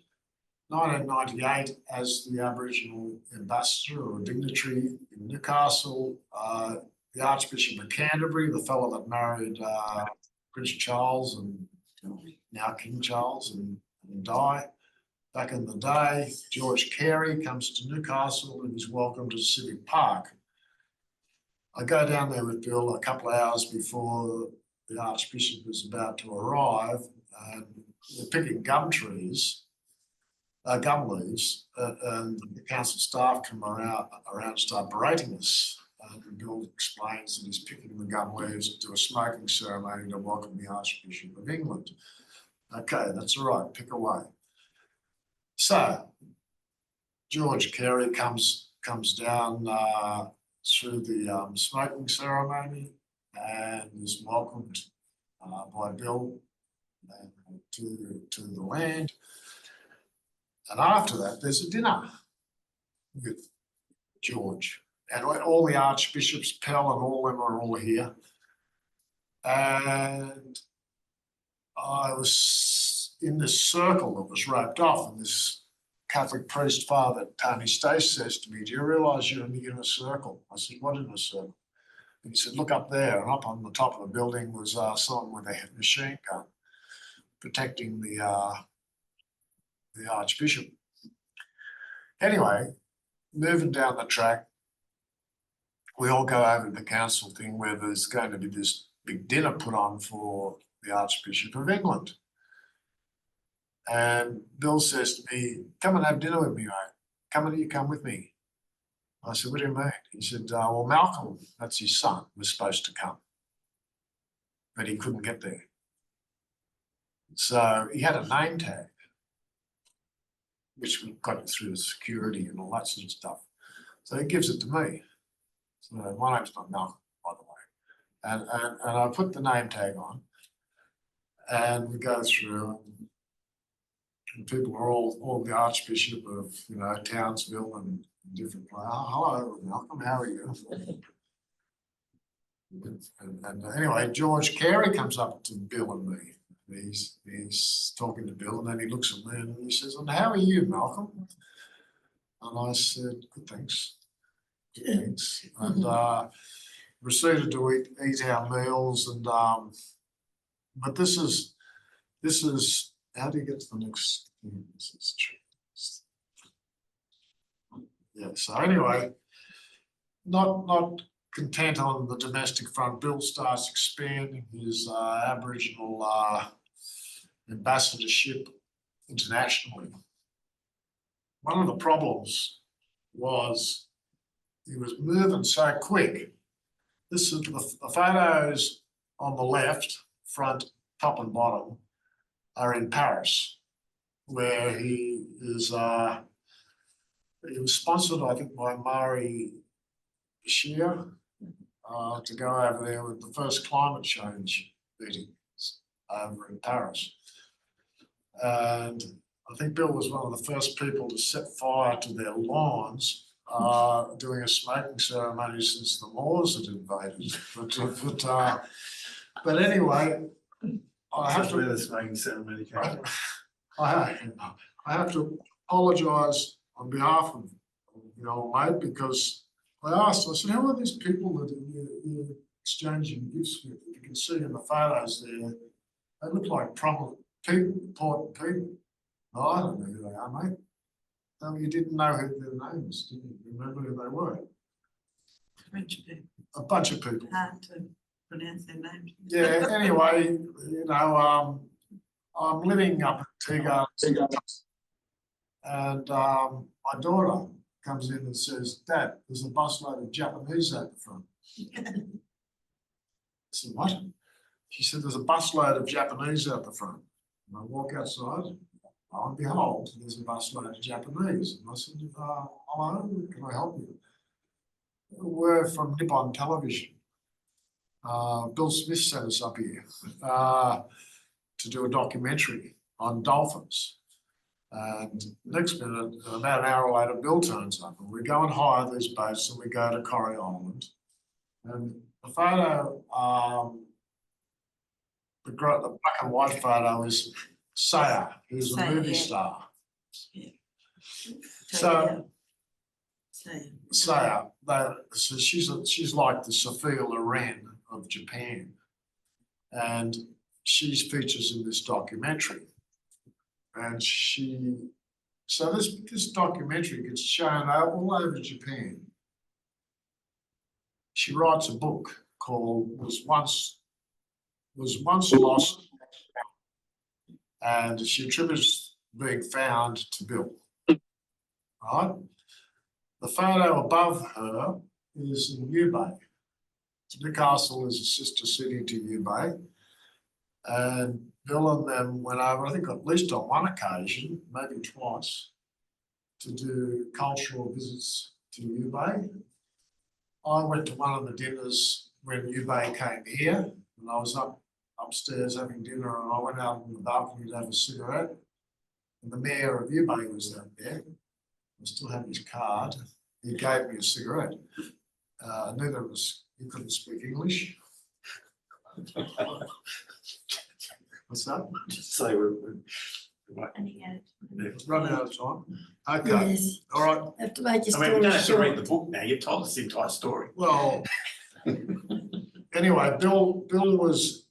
1998, as the Aboriginal ambassador or dignitary in Newcastle, the Archbishop of Canterbury, the fellow that married Prince Charles and now King Charles and Di, back in the day, George Carey comes to Newcastle and is welcomed to Civic Park. I go down there with Bill a couple of hours before the Archbishop is about to arrive, and we're picking gum leaves, and the council staff come around and start berating us. And Bill explains that he's picking the gum leaves to do a smoking ceremony to welcome the Archbishop of England. Okay, that's all right, pick away. So George Carey comes down through the smoking ceremony and is welcomed by Bill to the land. And after that, there's a dinner with George. And all the archbishops, Pell and all of them are all here. And I was in this circle that was roped off, and this Catholic priest, Father Tony Stace, says to me, "Do you realise you're in a circle?" I said, "What in a circle?" And he said, "Look up there." And up on the top of the building was someone with a machine gun protecting the Archbishop. Anyway, moving down the track, we all go over to the council thing where there's going to be this big dinner put on for the Archbishop of England. And Bill says to me, "Come and have dinner with me, mate. Come with me." I said, what do you mean? He said, well, Malcolm, that's his son, was supposed to come, but he couldn't get there. So he had a name tag, which we got through the security and all that sort of stuff. So he gives it to me. So my name's not Malcolm, by the way. And I put the name tag on, and we go through, and people are all the Archbishop of, Townsville and different places. Oh, hello, Malcolm, how are you? And anyway, George Carey comes up to Bill and me. He's talking to Bill, and then he looks at me and he says, and how are you, Malcolm? And I said, good, thanks. Good, thanks. And proceeded to eat our meals, and but this is how do you get to the next thing? This is yeah, so anyway, not content on the domestic front, Bill starts expanding his Aboriginal ambassadorship internationally. One of the problems was he was moving so quick. This is the photos on the left, front, top and bottom, are in Paris, where he is. He was sponsored, I think, by Mari Shear to go over there with the first climate change meetings over in Paris. And I think Bill was one of the first people to set fire to their lawns doing a smoking ceremony since the Moors had invaded. But anyway, I have to. Where the smoking ceremony came from. I have to apologise on behalf of old mate, because I said, how are these people that you're exchanging gifts with? You can see in the photos there, they look like prominent people, important people. No, I don't know who they are, mate. No, you didn't know who their names, didn't you? Remember who they were? French people, A bunch of people. hard to pronounce their names. Yeah, anyway, I'm living up at Teagar, and my daughter comes in and says, Dad, there's a busload of Japanese at the front. I said, what? She said, there's a busload of Japanese out the front. And I walk outside, lo and behold, there's a busload of Japanese. And I said, hello, can I help you? We're from Nippon Television. Bill Smith sent us up here to do a documentary on dolphins. And next minute, about an hour later, Bill turns up, and we go and hire these boats, and we go to Corrie Island. And the photo, the black and white photo is Saya, who's a movie star. Yeah. So Say. so she's like the Sophia Loren of Japan, and she features in this documentary. And so this documentary gets shown all over Japan. She writes a book called Was Once Lost, and she attributes being found to Bill. Right? The photo above her is in Ubay. Newcastle is a sister city to Ubay. And Bill and them went over, I think at least on one occasion, maybe twice, to do cultural visits to Ubay. I went to one of the dinners when Ubay came here, and I was upstairs having dinner, and I went out on the balcony to have a cigarette. And the mayor of Ubay was out there. I still have his card. He gave me a cigarette. Neither of us, he couldn't speak English. What's that? Just say we're Running out of time. Okay, Yes, all right. have to make your I mean, we story don't have to read the short. book now. You've told us the entire story. Well, anyway, Bill was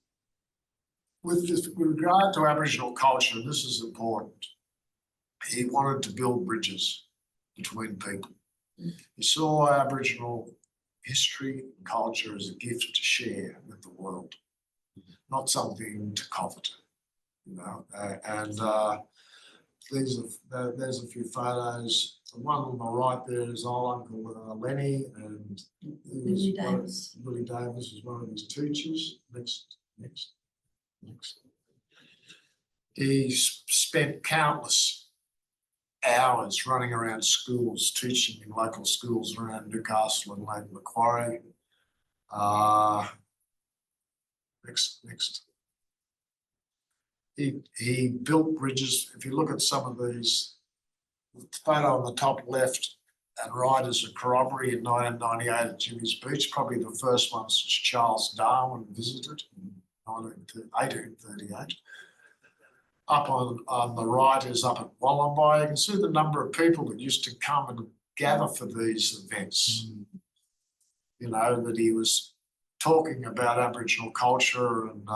with regard to Aboriginal culture. This is important. He wanted to build bridges between people. He saw Aboriginal history and culture as a gift to share with the world, not something to covet, there's a few photos. The one on the right there is old Uncle Lenny, and Willie Davis. Willie Davis was one of his teachers. Next. He spent countless hours running around schools, teaching in local schools around Newcastle and Lake Macquarie. Next. He built bridges. If you look at some of these, the photo on the top left and right is a corroboree in 1998 at Jimmy's Beach, probably the first one since Charles Darwin visited in 1838. Up on the right is up at Wollombi. You can see the number of people that used to come and gather for these events. You know, that he was talking about Aboriginal culture and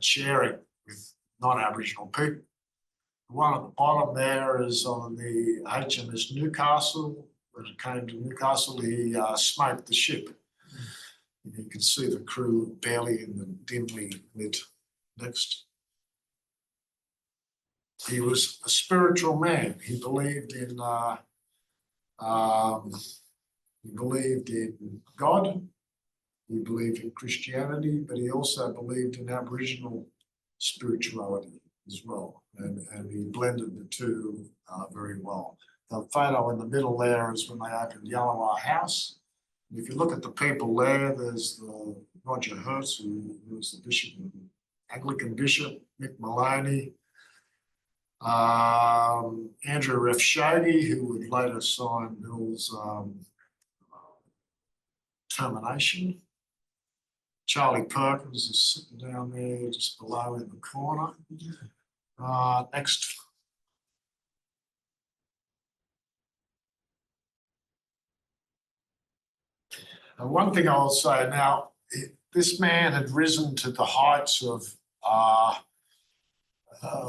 sharing with non-Aboriginal people. The one at the bottom there is on the HMS Newcastle. When it came to Newcastle, he smoked the ship. And you can see the crew barely in the dimly lit. Next. He was a spiritual man. He believed in God. He believed in Christianity, but he also believed in Aboriginal spirituality as well, and he blended the two very well. The photo in the middle there is when they opened Yallowa House. And if you look at the people there, there's the Roger Hertz, who was the bishop, Anglican bishop, Mick Maloney, Andrew Refshodi, who would later sign Bill's termination. Charlie Perkins is sitting down there just below in the corner. Next. And one thing I'll say now, this man had risen to the heights of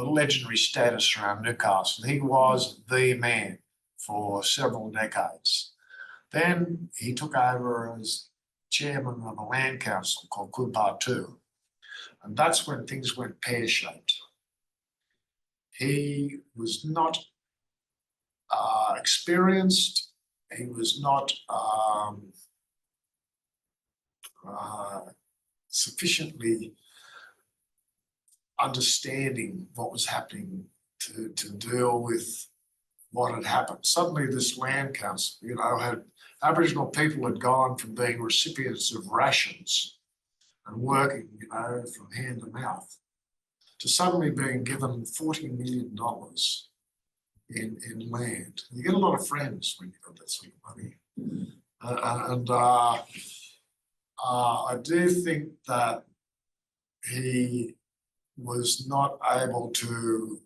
legendary status around Newcastle. He was the man for several decades. Then he took over as chairman of a land council called Kupatu, and that's when things went pear-shaped. He was not experienced. He was not sufficiently understanding what was happening to deal with what had happened. Suddenly this land council, you know, had Aboriginal people had gone from being recipients of rations and working, you know, from hand to mouth, to suddenly being given $40 million in land. You get a lot of friends when you've got that sort of money. I do think that he was not able to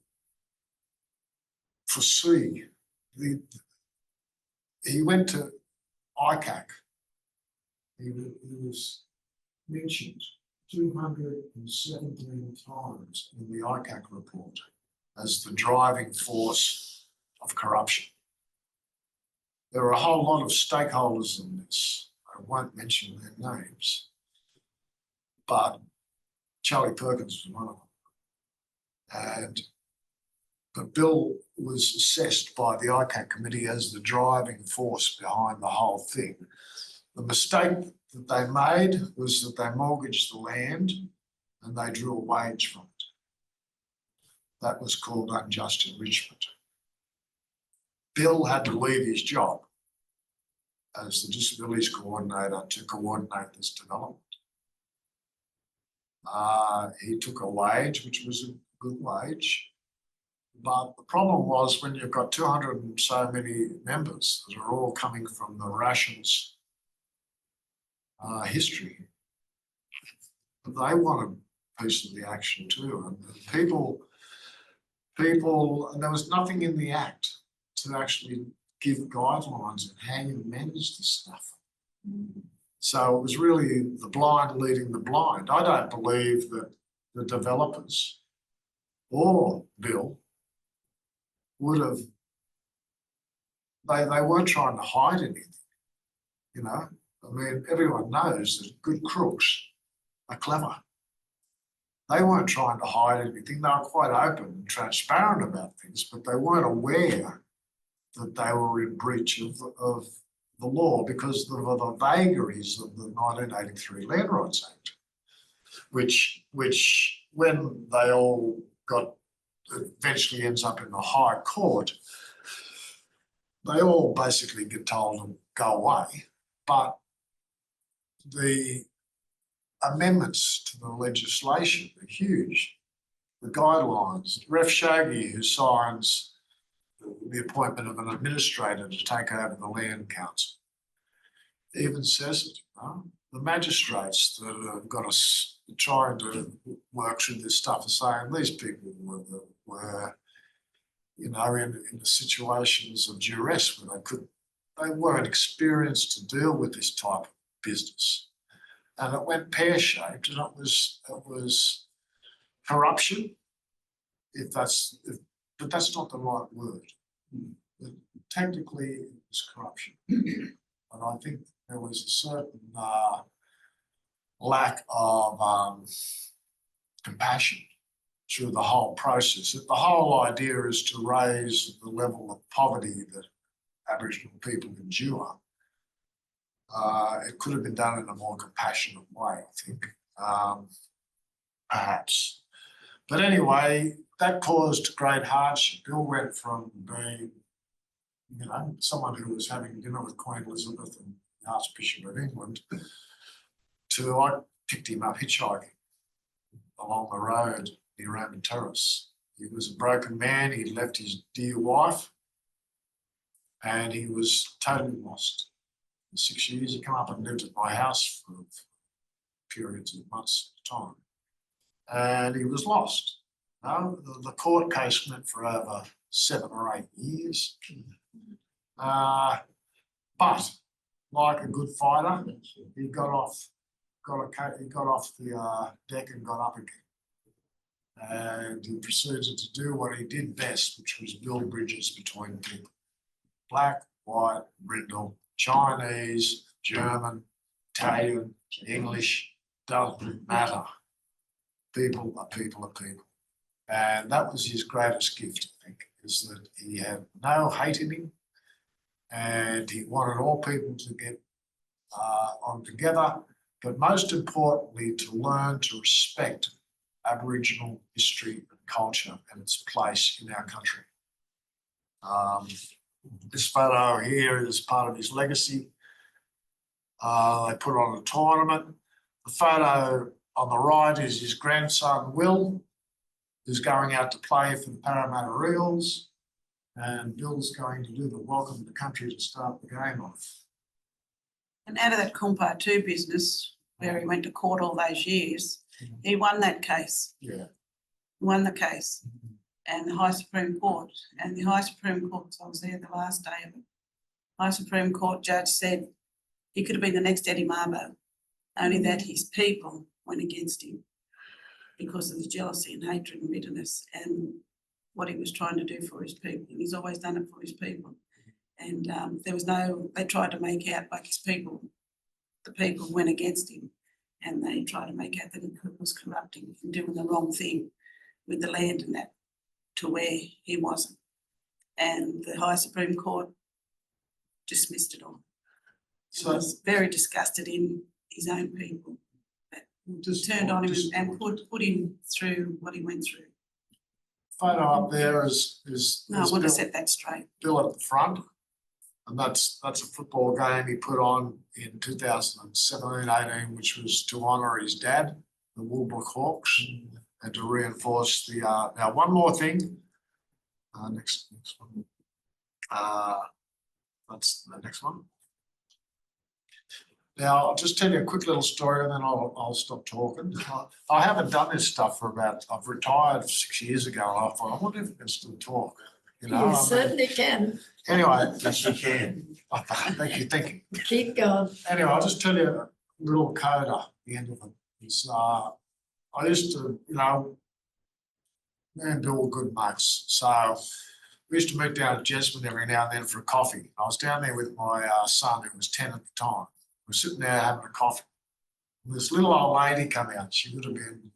foresee he went to ICAC. He was mentioned 217 times in the ICAC report as the driving force of corruption. There are a whole lot of stakeholders in this. I won't mention their names, but Charlie Perkins was one of them. But Bill was assessed by the ICAC committee as the driving force behind the whole thing. The mistake that they made was that they mortgaged the land and they drew a wage from it. That was called unjust enrichment. Bill had to leave his job as the disabilities coordinator to coordinate this development. He took a wage, which was a good wage. But the problem was when you've got 200 and so many members that are all coming from the rations history, they wanted a piece of the action too. And people, and there was nothing in the Act to actually give guidelines on how you manage this stuff. So it was really the blind leading the blind. I don't believe that the developers or Bill would have, they weren't trying to hide anything, you know. I mean, everyone knows that good crooks are clever. they weren't trying to hide anything. They were quite open and transparent about things, but they weren't aware that they were in breach of the law because of the vagaries of the 1983 Land Rights Act, which when they all got, eventually ends up in the High Court, they all basically get told to go away. But the amendments to the legislation are huge. The guidelines, Ref Shoghi, who signs the appointment of an administrator to take over the Land Council, even says it. The magistrates that have got us trying to work through this stuff are saying these people were in the situations of duress where they weren't experienced to deal with this type of business. And it went pear-shaped, and it was corruption, but that's not the right word. Technically, it was corruption. And I think there was a certain lack of compassion through the whole process. The whole idea is to raise the level of poverty that Aboriginal people endure. It could have been done in a more compassionate way, I think, perhaps. But anyway, that caused great hardship. Bill went from being, someone who was having dinner with Queen Elizabeth and the Archbishop of England to, I picked him up hitchhiking along the road near Roman Terrace. He was a broken man. He'd left his dear wife and he was totally lost. For 6 years, he came up and lived at my house for periods of months at a time. And he was lost. The court case went for over 7 or 8 years. But like a good fighter, he got off the deck and got up again. And he proceeded to do what he did best, which was build bridges between people. Black, white, brindle, Chinese, German, Italian, English, doesn't matter. People are people are people. And that was his greatest gift, I think, is that he had no hate in him and he wanted all people to get on together, but most importantly, to learn to respect Aboriginal history and culture and its place in our country. This photo here is part of his legacy. They put on a tournament. The photo on the right is his grandson, Will, who's going out to play for the Parramatta Eels. And Bill's going to do the welcome to the country to start the game off. And out of that Compart 2 business, where he went to court all those years, he won that case. Yeah. Won the case. And the High Supreme Court. And the High Supreme Court, so I was there the last day of it. High Supreme Court judge said he could have been the next Eddie Mabo, only that his people went against him because of the jealousy and hatred and bitterness and what he was trying to do for his people. And he's always done it for his people. And they tried to make out like the people went against him and they tried to make out that he was corrupting and doing the wrong thing with the land and that to where he wasn't. And the High Supreme Court dismissed it all. So he was very disgusted in his own people that turned on him and put him through what he went through. Photo up there is No, I want to set that straight. Bill at the front, and that's a football game he put on in 2017-18, which was to honour his dad, the Woolbrook Hawks, and to reinforce the. Now, one more thing. Next one. That's the next one. Now, I'll just tell you a quick little story and then I'll stop talking. I haven't done this stuff I've retired 6 years ago and I thought, I wonder if I can still talk. You certainly can. Anyway, Yes, you can. thank you. Keep going. Anyway, I'll just tell you a little coda at the end of it. It's, I used to, me and Bill were good mates. So we used to meet down at Jesmond every now and then for a coffee. I was down there with my son, who was 10 at the time. We're sitting there having a coffee. And this little old lady come out. She would have been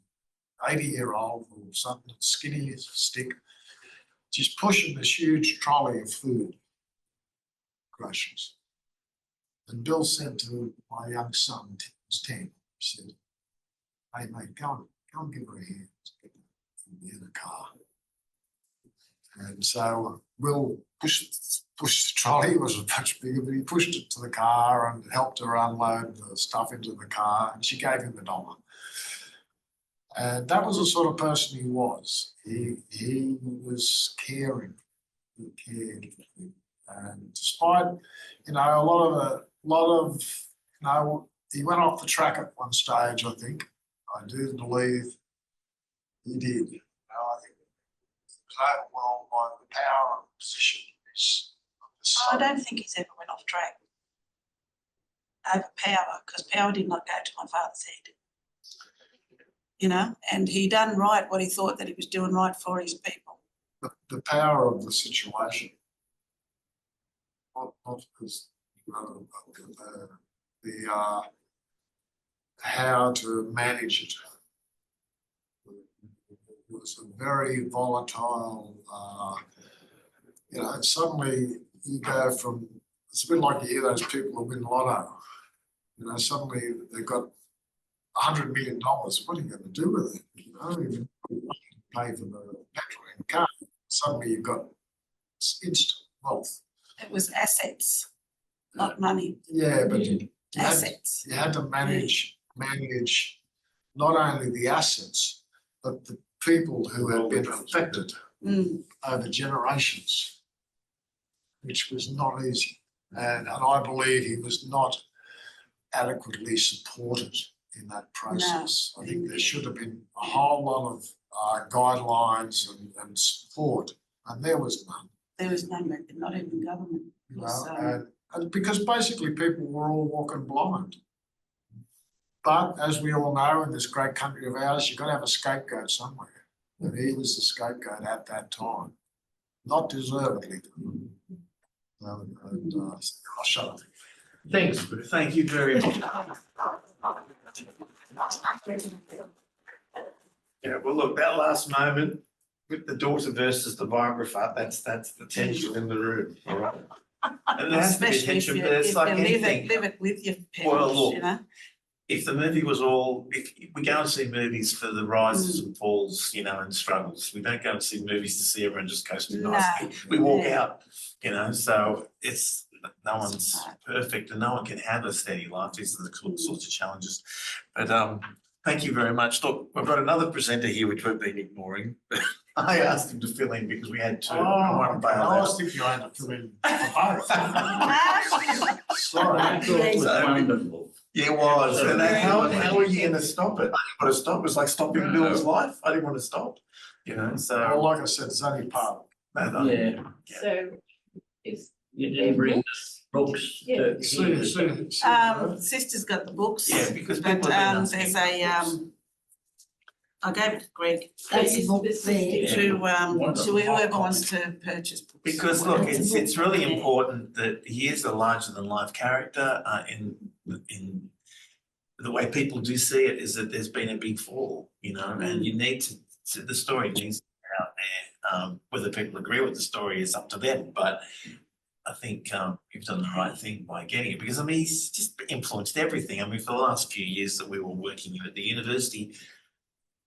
80-year-old or something, skinny as a stick. She's pushing this huge trolley of food, groceries. And Bill said to my young son, he was 10, he said, "Hey mate, go and give her a hand in the car." And so Will pushed the trolley. It was much bigger, but he pushed it to the car and helped her unload the stuff into the car, and she gave him $1. And that was the sort of person he was. He was caring. He cared. And despite, a lot of, he went off the track at one stage, I think. I do believe he did. I think he was overwhelmed by the power and position of his I son. don't think he's ever went off track over power, because power did not go to my father's head. And he done right what he thought that he was doing right for his people. The power of the situation, not because the how to manage it. It was a very volatile. Suddenly you go from, it's a bit like you hear those people who win lotto. Suddenly they've got $100 million. What are you going to do with it? You pay for the petrol in the car. Suddenly you've got instant wealth. It was assets, not money. Yeah, but Assets. you had to manage not only the assets, but the people who had been affected over generations, which was not easy. And I believe he was not adequately supported in that process. No. I think there should have been a whole lot of guidelines and support, and there was none. There was none, not even government. And because basically people were all walking blind. But as we all know, in this great country of ours, you've got to have a scapegoat somewhere. And he was the scapegoat at that time, not deservedly. I'll shut up. Thanks, Bruce. Thank you very much. Yeah, well, look, that last moment with the daughter versus the biographer, that's the tension in the room, all right? And there has to be Especially if tension, you, but it's if like you anything. live it with your Well, parents, look, if the movie was all, if we go and see movies for the rises and falls, and struggles, we don't go and see movies to see everyone just coasting No, nicely. We walk yeah. out, so it's, no one's perfect and no one can have a steady life. These are the sorts of challenges. But thank you very much. Look, we've got another presenter here which we've been ignoring. I asked him to fill in because we had two. I was thinking I had to fill in for both. Sorry. Wonderful. Yeah, it was. And how are you going to stop it? I didn't want to stop. It was like stopping Bill's life. I didn't want to stop. So. Well, like I said, it's only part. Yeah. So you didn't bring books. Sister's got the books. Yeah, because but people have been there's a I gave it to Greg There's a book there. to whoever wants to purchase books. Because look, it's really important that he is a larger than life character in the way people do see it is that there's been a big fall, and you need to the story needs to be out there. Whether people agree with the story is up to them, but I think you've done the right thing by getting it because he's just influenced everything. For the last few years that we were working at the university,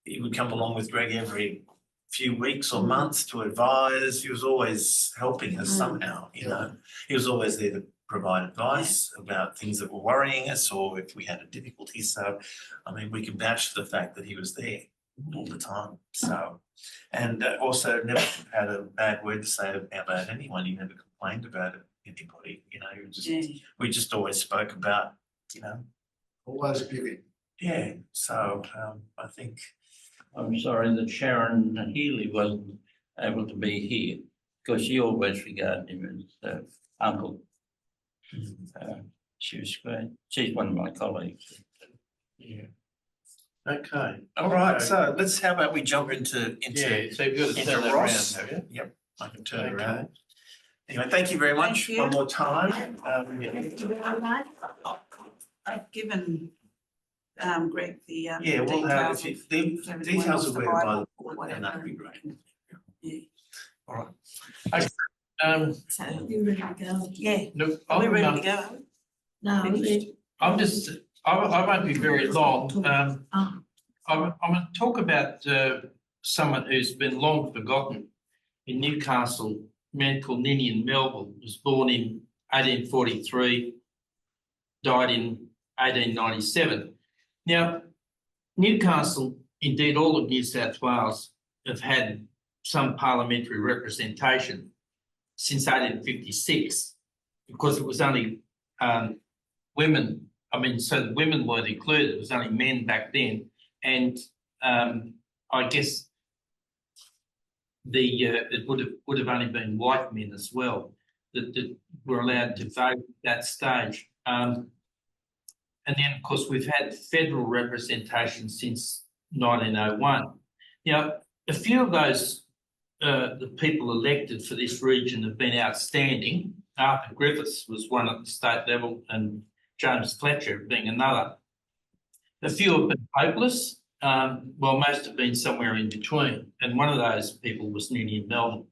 he would come along with Greg every few weeks or months to advise. He was always helping us somehow, He was always there to provide advice about things that were worrying us or if we had a difficulty. So, we can vouch for the fact that he was there all the time. So, and also never had a bad word to say about anyone. He never complained about anybody, we just always spoke about, Always giving. Yeah, so I think. I'm sorry that Sharon Healy wasn't able to be here because she always regarded him as uncle. She was great. She's one of my colleagues. Yeah. Okay. All right. So how about we jump into so you've got to turn that Ross. around, have you? Yep, I can turn it around. Anyway, thank you very much Thank you. one more time. I've given Greg, the Yeah, we'll have, details if of you, the everything details else, are the where by Bible the or board, then that'd be whatever. great. Yeah. All right. So, You ready to go? yeah, Look, are we I'm, ready to go? No, Finished? I'm just, I won't be very long. Oh. I'm going to talk about someone who's been long forgotten in Newcastle, a man called Ninian Melville, was born in 1843, died in 1897. Now, Newcastle, indeed all of New South Wales, have had some parliamentary representation since 1856, because it was only women. I mean, so the women weren't included, it was only men back then. And I guess it would have only been white men as well that were allowed to vote at that stage. And then, of course, we've had federal representation since 1901. Now, a few of those the people elected for this region have been outstanding. Arthur Griffiths was one at the state level, and James Fletcher being another. A few have been hopeless. Well, most have been somewhere in between, and one of those people was Ninian Melville.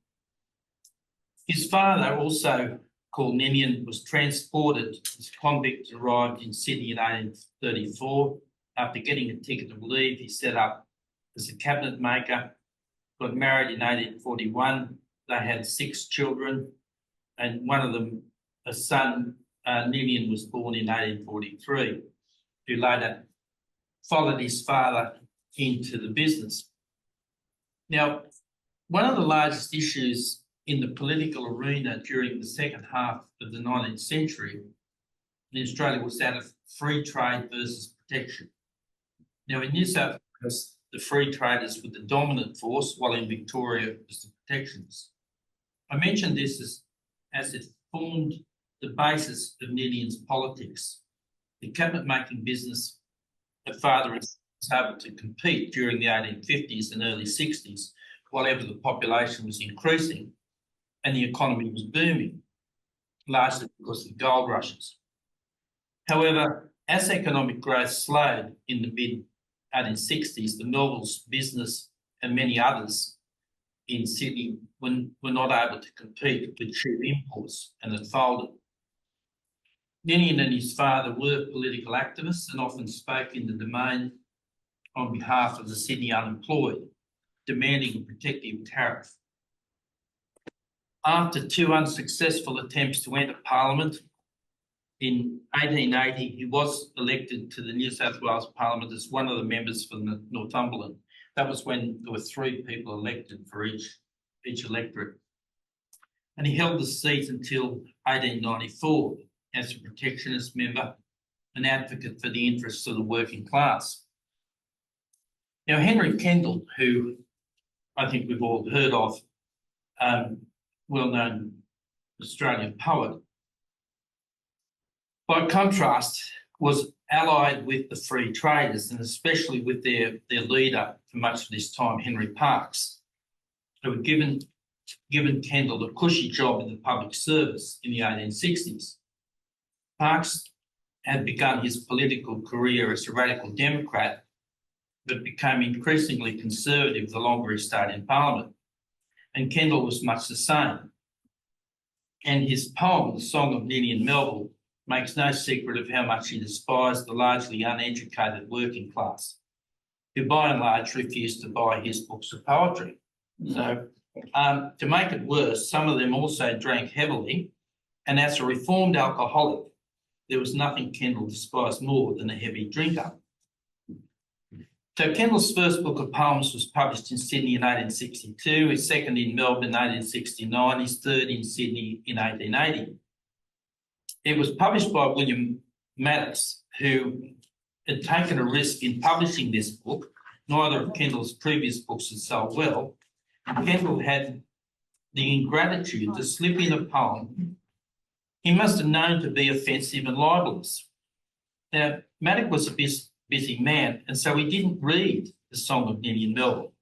His father, also called Ninian, was transported as a convict, arrived in Sydney in 1834. After getting a ticket of leave, he set up as a cabinet maker, got married in 1841. They had 6 children, and one of them, a son, Ninian, was born in 1843, who later followed his father into the business. Now, one of the largest issues in the political arena during the second half of the 19th century in Australia was that of free trade versus protection. Now, in New South Wales, the free traders were the dominant force, while in Victoria it was the protectionists. I mentioned this as it formed the basis of Ninian's politics. The cabinet-making business of father was able to compete during the 1850s and early 60s, while ever the population was increasing and the economy was booming, largely because of gold rushes. However, as economic growth slowed in the mid-1860s, the Melvilles business and many others in Sydney were not able to compete with cheap imports, and it folded. Ninian and his father were political activists and often spoke in the domain on behalf of the Sydney unemployed, demanding a protective tariff. After 2 unsuccessful attempts to enter Parliament, in 1880 he was elected to the New South Wales Parliament as one of the members for Northumberland. That was when there were 3 people elected for each electorate. And he held the seat until 1894 as a protectionist member, an advocate for the interests of the working class. Now, Henry Kendall, who I think we've all heard of, well-known Australian poet, by contrast, was allied with the free traders, and especially with their leader for much of this time, Henry Parkes, who had given Kendall a cushy job in the public service in the 1860s. Parkes had begun his political career as a radical Democrat, but became increasingly conservative the longer he stayed in Parliament, and Kendall was much the same. And his poem, The Song of Ninian Melville, makes no secret of how much he despised the largely uneducated working class, who by and large refused to buy his books of poetry. So to make it worse, some of them also drank heavily, and as a reformed alcoholic, there was nothing Kendall despised more than a heavy drinker. So Kendall's first book of poems was published in Sydney in 1862, his second in Melbourne in 1869, his third in Sydney in 1880. It was published by William Maddox, who had taken a risk in publishing this book. Neither of Kendall's previous books had sold well. Kendall had the ingratitude to slip in a poem he must have known to be offensive and libelous. Now, Maddox was a busy man, and so he didn't read The Song of Ninian Melville.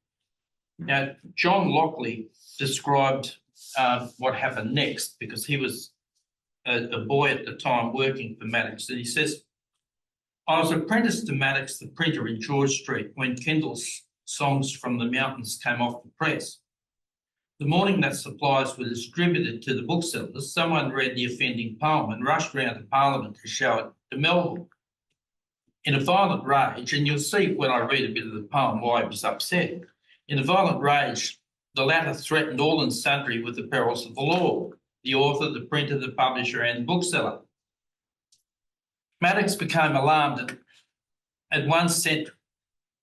Now, John Lockley described what happened next, because he was a boy at the time working for Maddox, and he says, I was apprenticed to Maddox, the printer in George Street, when Kendall's Songs from the Mountains came off the press. The morning that supplies were distributed to the booksellers, someone read the offending poem and rushed round to Parliament to show it to Melville. In a violent rage, and you'll see when I read a bit of the poem why he was upset, in a violent rage, the latter threatened all and sundry with the perils of the law, the author, the printer, the publisher and the bookseller. Maddox became alarmed and at once sent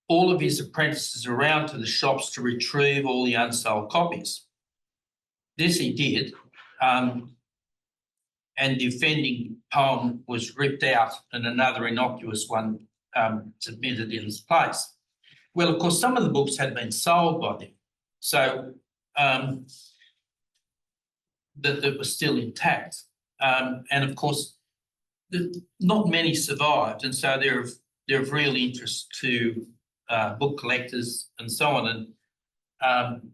all of his apprentices around to the shops to retrieve all the unsold copies. This he did, and the offending poem was ripped out and another innocuous one submitted in its place. Well, of course, some of the books had been sold by them, so that was still intact. And of course, not many survived, and so they're of real interest to book collectors and so on. And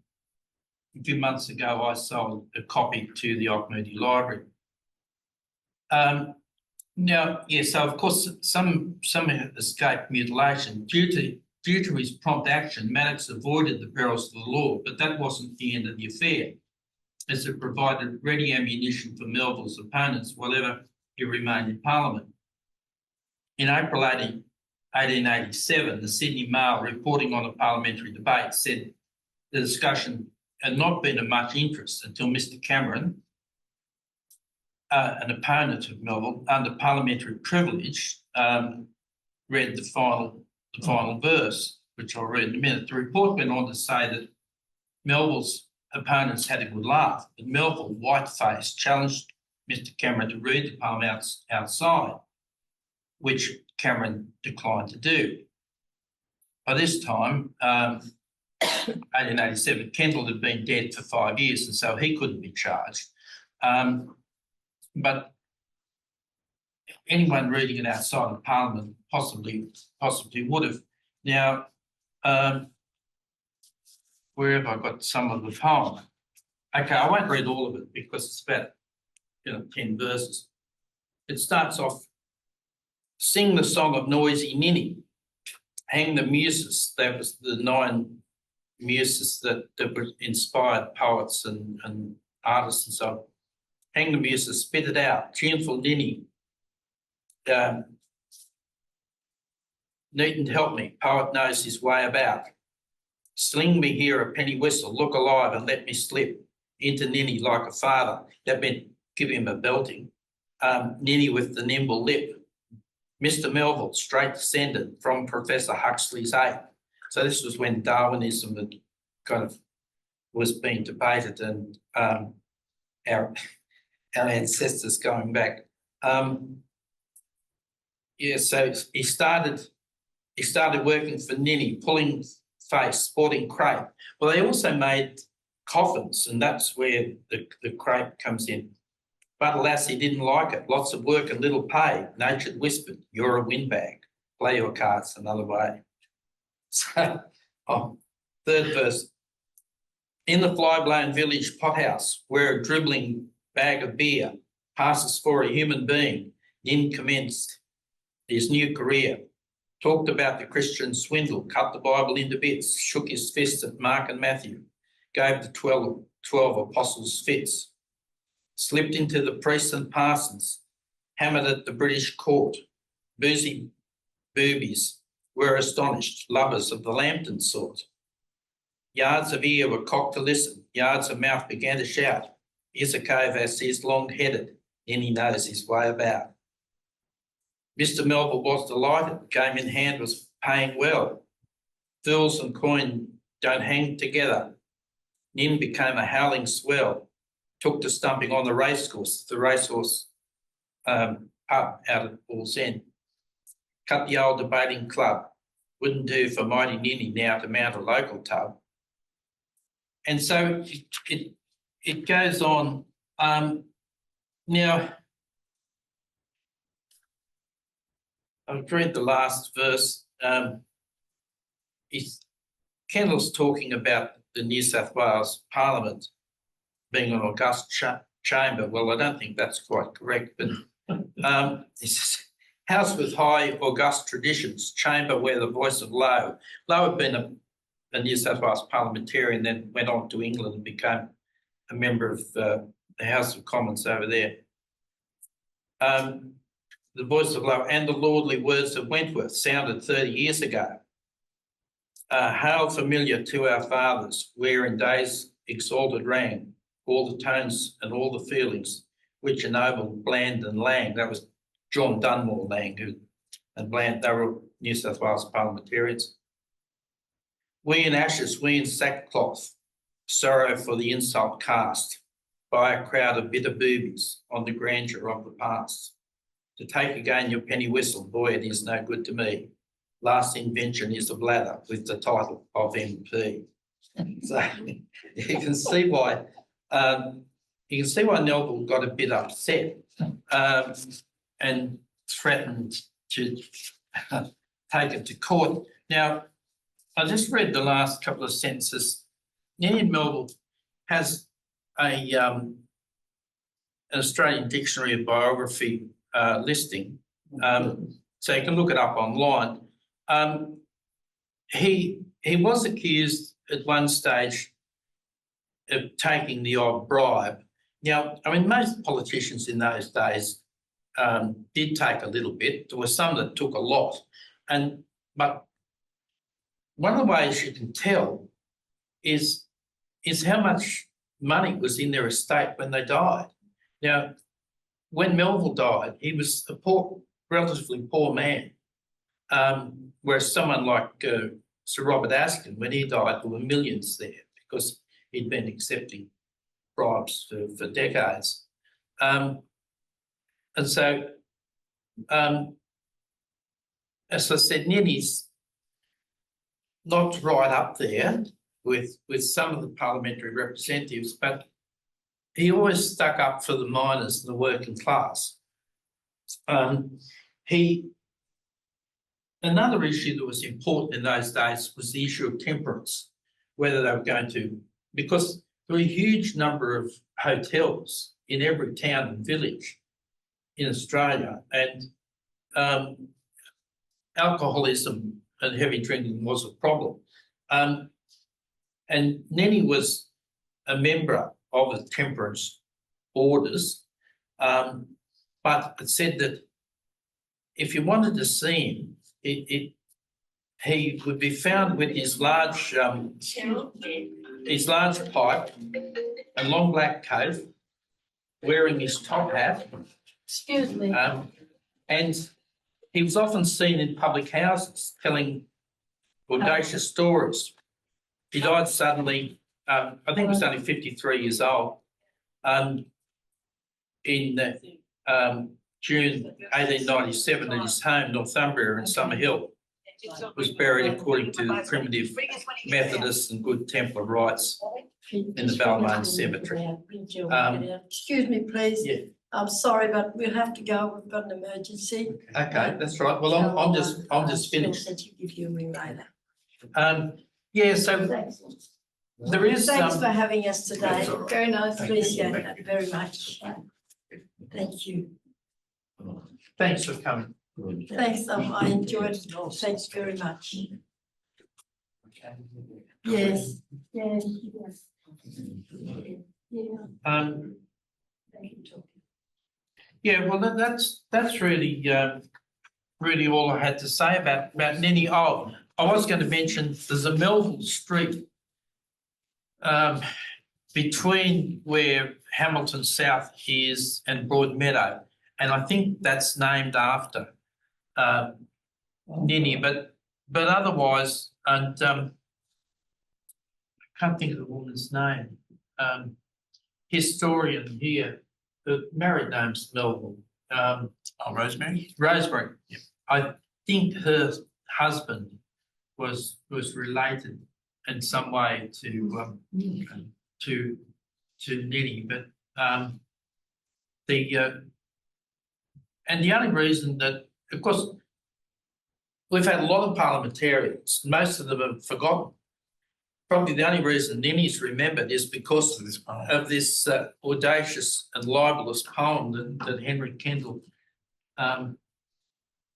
a few months ago, I sold a copy to the Auckland Library. Now, yeah, so of course, some escaped mutilation. Due to his prompt action, Maddox avoided the perils of the law, but that wasn't the end of the affair, as it provided ready ammunition for Melville's opponents while he remained in Parliament. In April 1887, the Sydney Mail, reporting on a parliamentary debate, said the discussion had not been of much interest until Mr Cameron, an opponent of Melville, under parliamentary privilege, read the final verse, which I'll read in a minute. The report went on to say that Melville's opponents had a good laugh, but Melville, white-faced, challenged Mr Cameron to read the poem outside, which Cameron declined to do. By this time, 1887, Kendall had been dead for 5 years, and so he couldn't be charged. But anyone reading it outside of Parliament possibly would have. Now, where have I got some of the poem? Okay, I won't read all of it because it's about 10 verses. It starts off, sing the song of noisy ninny, hang the muses. That was the 9 muses that inspired poets and artists and so on. Hang the muses, spit it out, tuneful ninny. Needn't help me, poet knows his way about. Sling me here a penny whistle, look alive and let me slip into ninny like a father. That meant give him a belting. Ninny with the nimble lip. Mr Melville, straight descended from Professor Huxley's ape. So this was when Darwinism had kind of was being debated, and our ancestors going back. So he started working for Ninny, pulling face, sporting crepe. Well, they also made coffins, and that's where the crepe comes in. But alas, he didn't like it. Lots of work and little pay. Nature whispered, you're a windbag. Play your cards another way. So, third verse. In the fly-blown village pothouse, where a dribbling bag of beer passes for a human being, Nin commenced his new career. Talked about the Christian swindle, cut the Bible into bits, shook his fist at Mark and Matthew, gave the 12 apostles fits, slipped into the priests and parsons, hammered at the British court. Boozy boobies were astonished, lovers of the Lambton sort. Yards of ear were cocked to listen, yards of mouth began to shout. Here's a cove as he's long-headed, then he knows his way about. Mr Melville was delighted, game in hand was paying well. Fools and coin don't hang together. Nin became a howling swell, took to stumping on the racehorse pub out at Bull's End. Cut the old debating club, wouldn't do for mighty Ninny now to mount a local tub. And so it goes on. Now, I've read the last verse. Kendall's talking about the New South Wales Parliament being an august chamber. Well, I don't think that's quite correct, but he says, House with high august traditions, chamber where the voice of Lowe. Lowe had been a New South Wales parliamentarian, then went on to England and became a member of the House of Commons over there. The voice of Lowe and the lordly words of Wentworth sounded 30 years ago. Hail familiar to our fathers, where in days exalted rang all the tones and all the feelings which ennobled Bland and Lang. That was John Dunmore Lang and Bland, they were New South Wales parliamentarians. We in ashes, we in sackcloth, sorrow for the insult cast by a crowd of bitter boobies on the grandeur of the past. To take again your penny whistle, boy, it is no good to me. Last invention is a bladder with the title of MP. So you can see why Melville got a bit upset and threatened to take it to court. Now, I just read the last couple of sentences. Nenny Melville has an Australian Dictionary of Biography listing, so you can look it up online. He was accused at one stage of taking the odd bribe. Now, I mean, most politicians in those days did take a little bit. There were some that took a lot, but one of the ways you can tell is how much money was in their estate when they died. Now, when Melville died, he was a relatively poor man, whereas someone like Sir Robert Askin, when he died, there were millions there because he'd been accepting bribes for decades. And so, as I said, Nenny's not right up there with some of the parliamentary representatives, but he always stuck up for the miners and the working class. Another issue that was important in those days was the issue of temperance, whether they were going to, because there were a huge number of hotels in every town and village in Australia, and alcoholism and heavy drinking was a problem. And Nenny was a member of the temperance orders, but it said that if you wanted to see him, he would be found with his large pipe and long black coat, wearing his top hat. Excuse me. And he was often seen in public houses telling audacious stories. He died suddenly, I think he was only 53 years old, in June 1897 at his home, Northumbria in Summerhill. Was buried according to the primitive Methodist and Good Templar rites in the Balmain Cemetery. Excuse me, please. Yeah. I'm sorry, but we'll have to go. We've got an emergency. Okay, that's right. Well, I'm just finished. That you give you a ring later. Yeah, so Thanks. there is Thanks for having us today. That's all right. Very nice. Thank you. Appreciate that very much. Thank you. thanks for coming. Thanks. I enjoyed it. Thanks very much. Yes. Yes. Yeah. Yeah, well, that's really really all I had to say about Nenny. Oh, I was going to mention there's a Melville Street between where Hamilton South is and Broadmeadow, and I think that's named after Nenny, but otherwise, and I can't think of the woman's name. Historian here, the married name's Melville. Rosemary? Rosemary. Yep. I think her husband was related in some way to Nenny, but and the only reason that, of course, we've had a lot of parliamentarians, most of them have forgotten. Probably the only reason Nenny's remembered is because of this audacious and libelous poem that Henry Kendall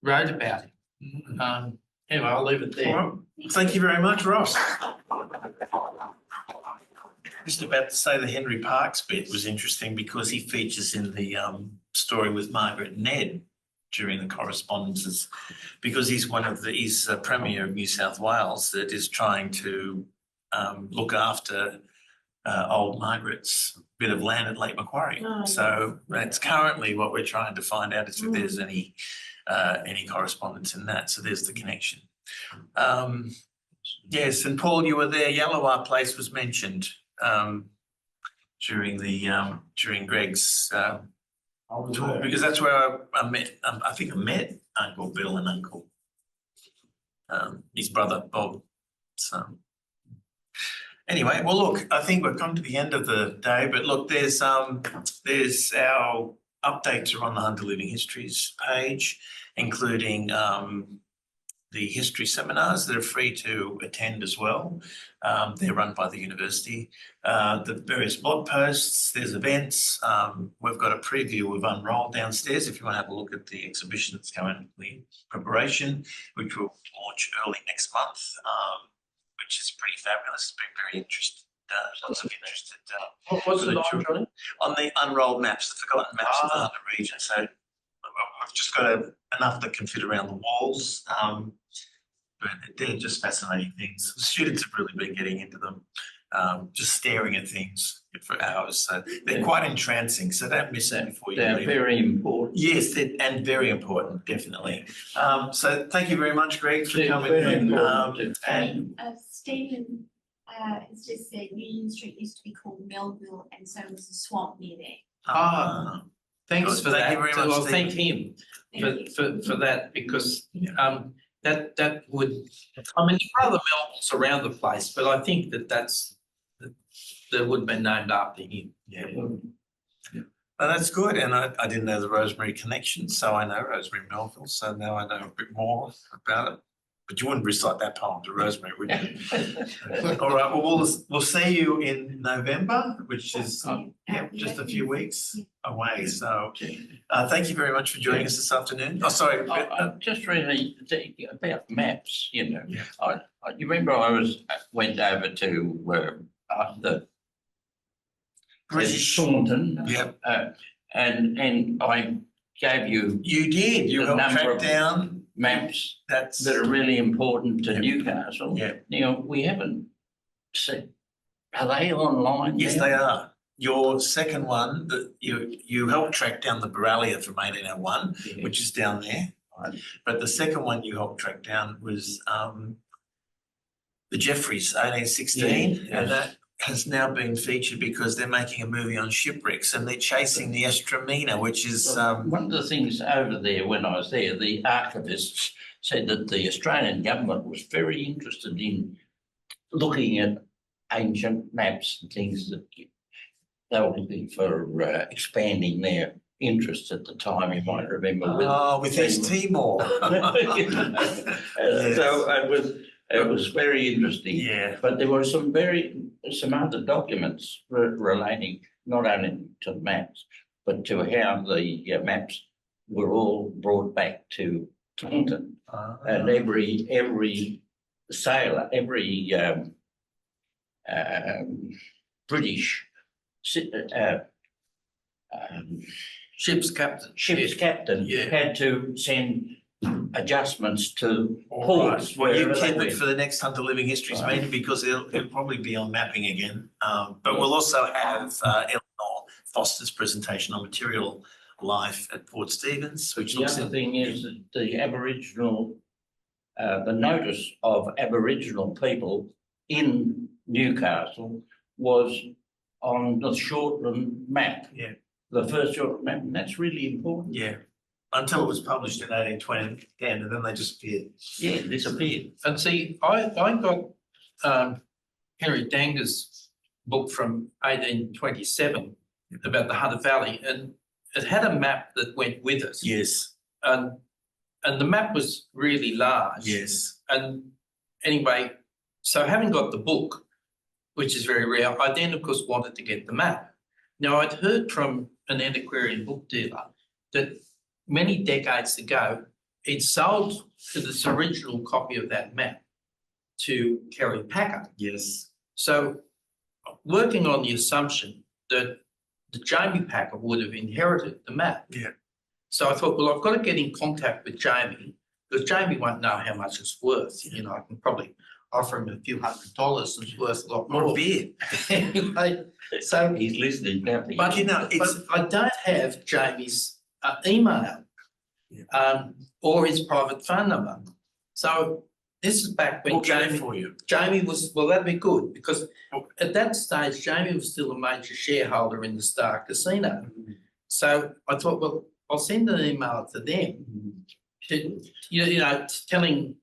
wrote about him. Anyway, I'll leave it there. All right. Thank you very much, Ross. Just about to say the Henry Parkes bit was interesting because he features in the story with Margaret and Ned during the correspondences, because he's he's a Premier of New South Wales that is trying to look after old Margaret's bit of land at Lake Macquarie. Oh, So that's currently what we're trying to find out, is if there's any correspondence in that. So there's the connection. Yes, and Paul, you were there. Yallowa Place was mentioned during Greg's I was talk, there. because that's where I met. I think I met Uncle Bill and Uncle his brother Bob. So anyway, well, look, I think we've come to the end of the day, but look, there's our updates are on the Hunter Living Histories page, including the history seminars that are free to attend as well. They're run by the university. The various blog posts, there's events. We've got a preview of Unroll downstairs if you want to have a look at the exhibition that's currently in preparation, which will launch early next month, which is pretty fabulous. It's been very interesting. Lots of interested. What was it on, Johnny? On the unrolled maps, the forgotten maps of the Hunter region. So I've just got enough that can fit around the walls, but they're just fascinating things. The students have really been getting into them, just staring at things for hours. So they're quite entrancing. So don't miss that before you They're leave. very important. Yes, and very important, definitely. So thank you very much, Greg, for They're coming very in. important. And Stephen has just said Union Street used to be called Melville, and so was the swamp near there. Thanks Good. for Thank that. you very much, Well, Stephen. thank him for that, because that would, I mean, there are other Melvilles around the place, but I think that would have been named after him. yeah. Oh, that's good. And I didn't know the Rosemary connection, so I know Rosemary Melville. So now I know a bit more about it. But you wouldn't recite that poem to Rosemary, would you? All right. Well, we'll see you in November, which is just a few weeks away. So thank you very much for joining us this afternoon. Oh, sorry. Just really about maps, you know. Yeah. You remember I went over to the British. Taunton. Yep. And I gave you You did. You The helped number track of- down. maps That's that are really important to Yeah. Newcastle. Yeah. Now, we haven't seen, are they online? Yes, now? they are. Your second one, that you helped track down the Borrelia from 1801, Yeah. which is down there. Right. But the second one you helped track down was the Jeffreys, 1816, Yes, and yes. that has now been featured because they're making a movie on shipwrecks and they're chasing the Estremina, which is One of the things over there, when I was there, the archivists said that the Australian government was very interested in looking at ancient maps and things that they were looking for expanding their interest at the time, you might remember. with East Timor. So it was very interesting. Yeah. But there were some other documents relating not only to the maps, but to how the maps were all brought back to Taunton. And every sailor, every British Ship's captain. ship's captain Yeah. had to send adjustments to All right. ports. Well, you wherever they keep it went. for the next Hunter Living Histories Right. meeting because it'll probably be on mapping again. But we'll also have Eleanor Foster's presentation on material life at Port Stephens, which The looks other at thing is that the Aboriginal, the notice of Aboriginal people in Newcastle was on the Shortland map. Yeah. The first Shortland map, and that's really important. Yeah, until it was published in 1820, and then they disappeared. Yeah, it disappeared. And see, I got Henry Danger's book from 1827 about the Hunter Valley, and it had a map that went with it. Yes, And the map was really large. yes. And anyway, so having got the book, which is very rare, I then of course wanted to get the map. Now I'd heard from an antiquarian book dealer that many decades ago, it sold to this original copy of that map to Kerry Packer. Yes. So working on the assumption that the Jamie Packer would have inherited the map. Yeah. So I thought, well, I've got to get in contact with Jamie because Jamie won't know how much it's worth. You know, I can probably offer him a few $100 and it's worth a lot Or a more. beer. Anyway, so, He's listening now. but You know, it's but I don't have Jamie's email or his private phone number. So this is back when we'll get it Jamie for you. Jamie was, well, that'd be good because at that stage, Jamie was still a major shareholder in the Star Casino. So I thought, well, I'll send an email to them to, telling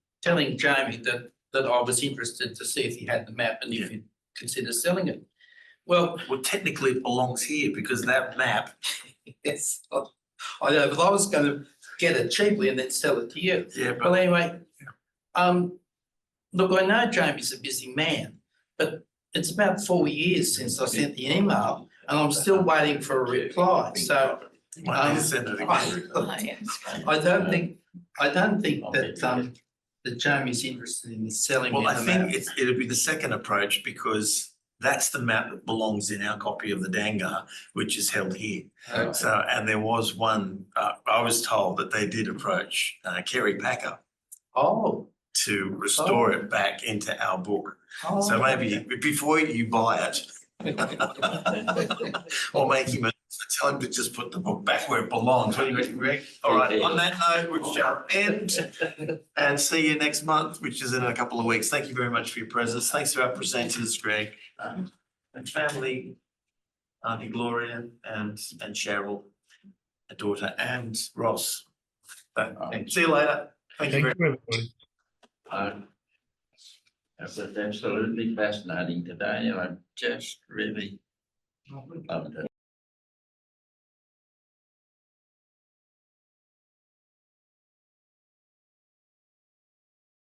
Jamie that I was interested to see if he had the map and if he'd consider selling it. Well, Well, technically it belongs here because that map, yes, I know, but I was going to get it cheaply and then sell it to you. yeah, Well, but anyway, look, I know Jamie's a busy man, but it's about 4 years since I sent the email and I'm still waiting for a reply. So why don't you send it again? I don't think that that Jamie's interested in selling me Well, I the think map. it'll be the second approach because that's the map that belongs in our copy of the Dangar, which is held here. Okay. So, and there was one, I was told that they did approach Kerry Packer Oh. to restore it back into our book. So maybe before you buy it, or make him tell him to just put the book back where it belongs. What do you reckon, Greg? All right, on that note, we shall end and see you next month, which is in a couple of weeks. Thank you very much for your presence. Thanks to our presenters, Greg, and family, Auntie Gloria and Cheryl, a daughter, and Ross. See you later. Thank you very much. Everybody. That was absolutely fascinating today. I just really loved it.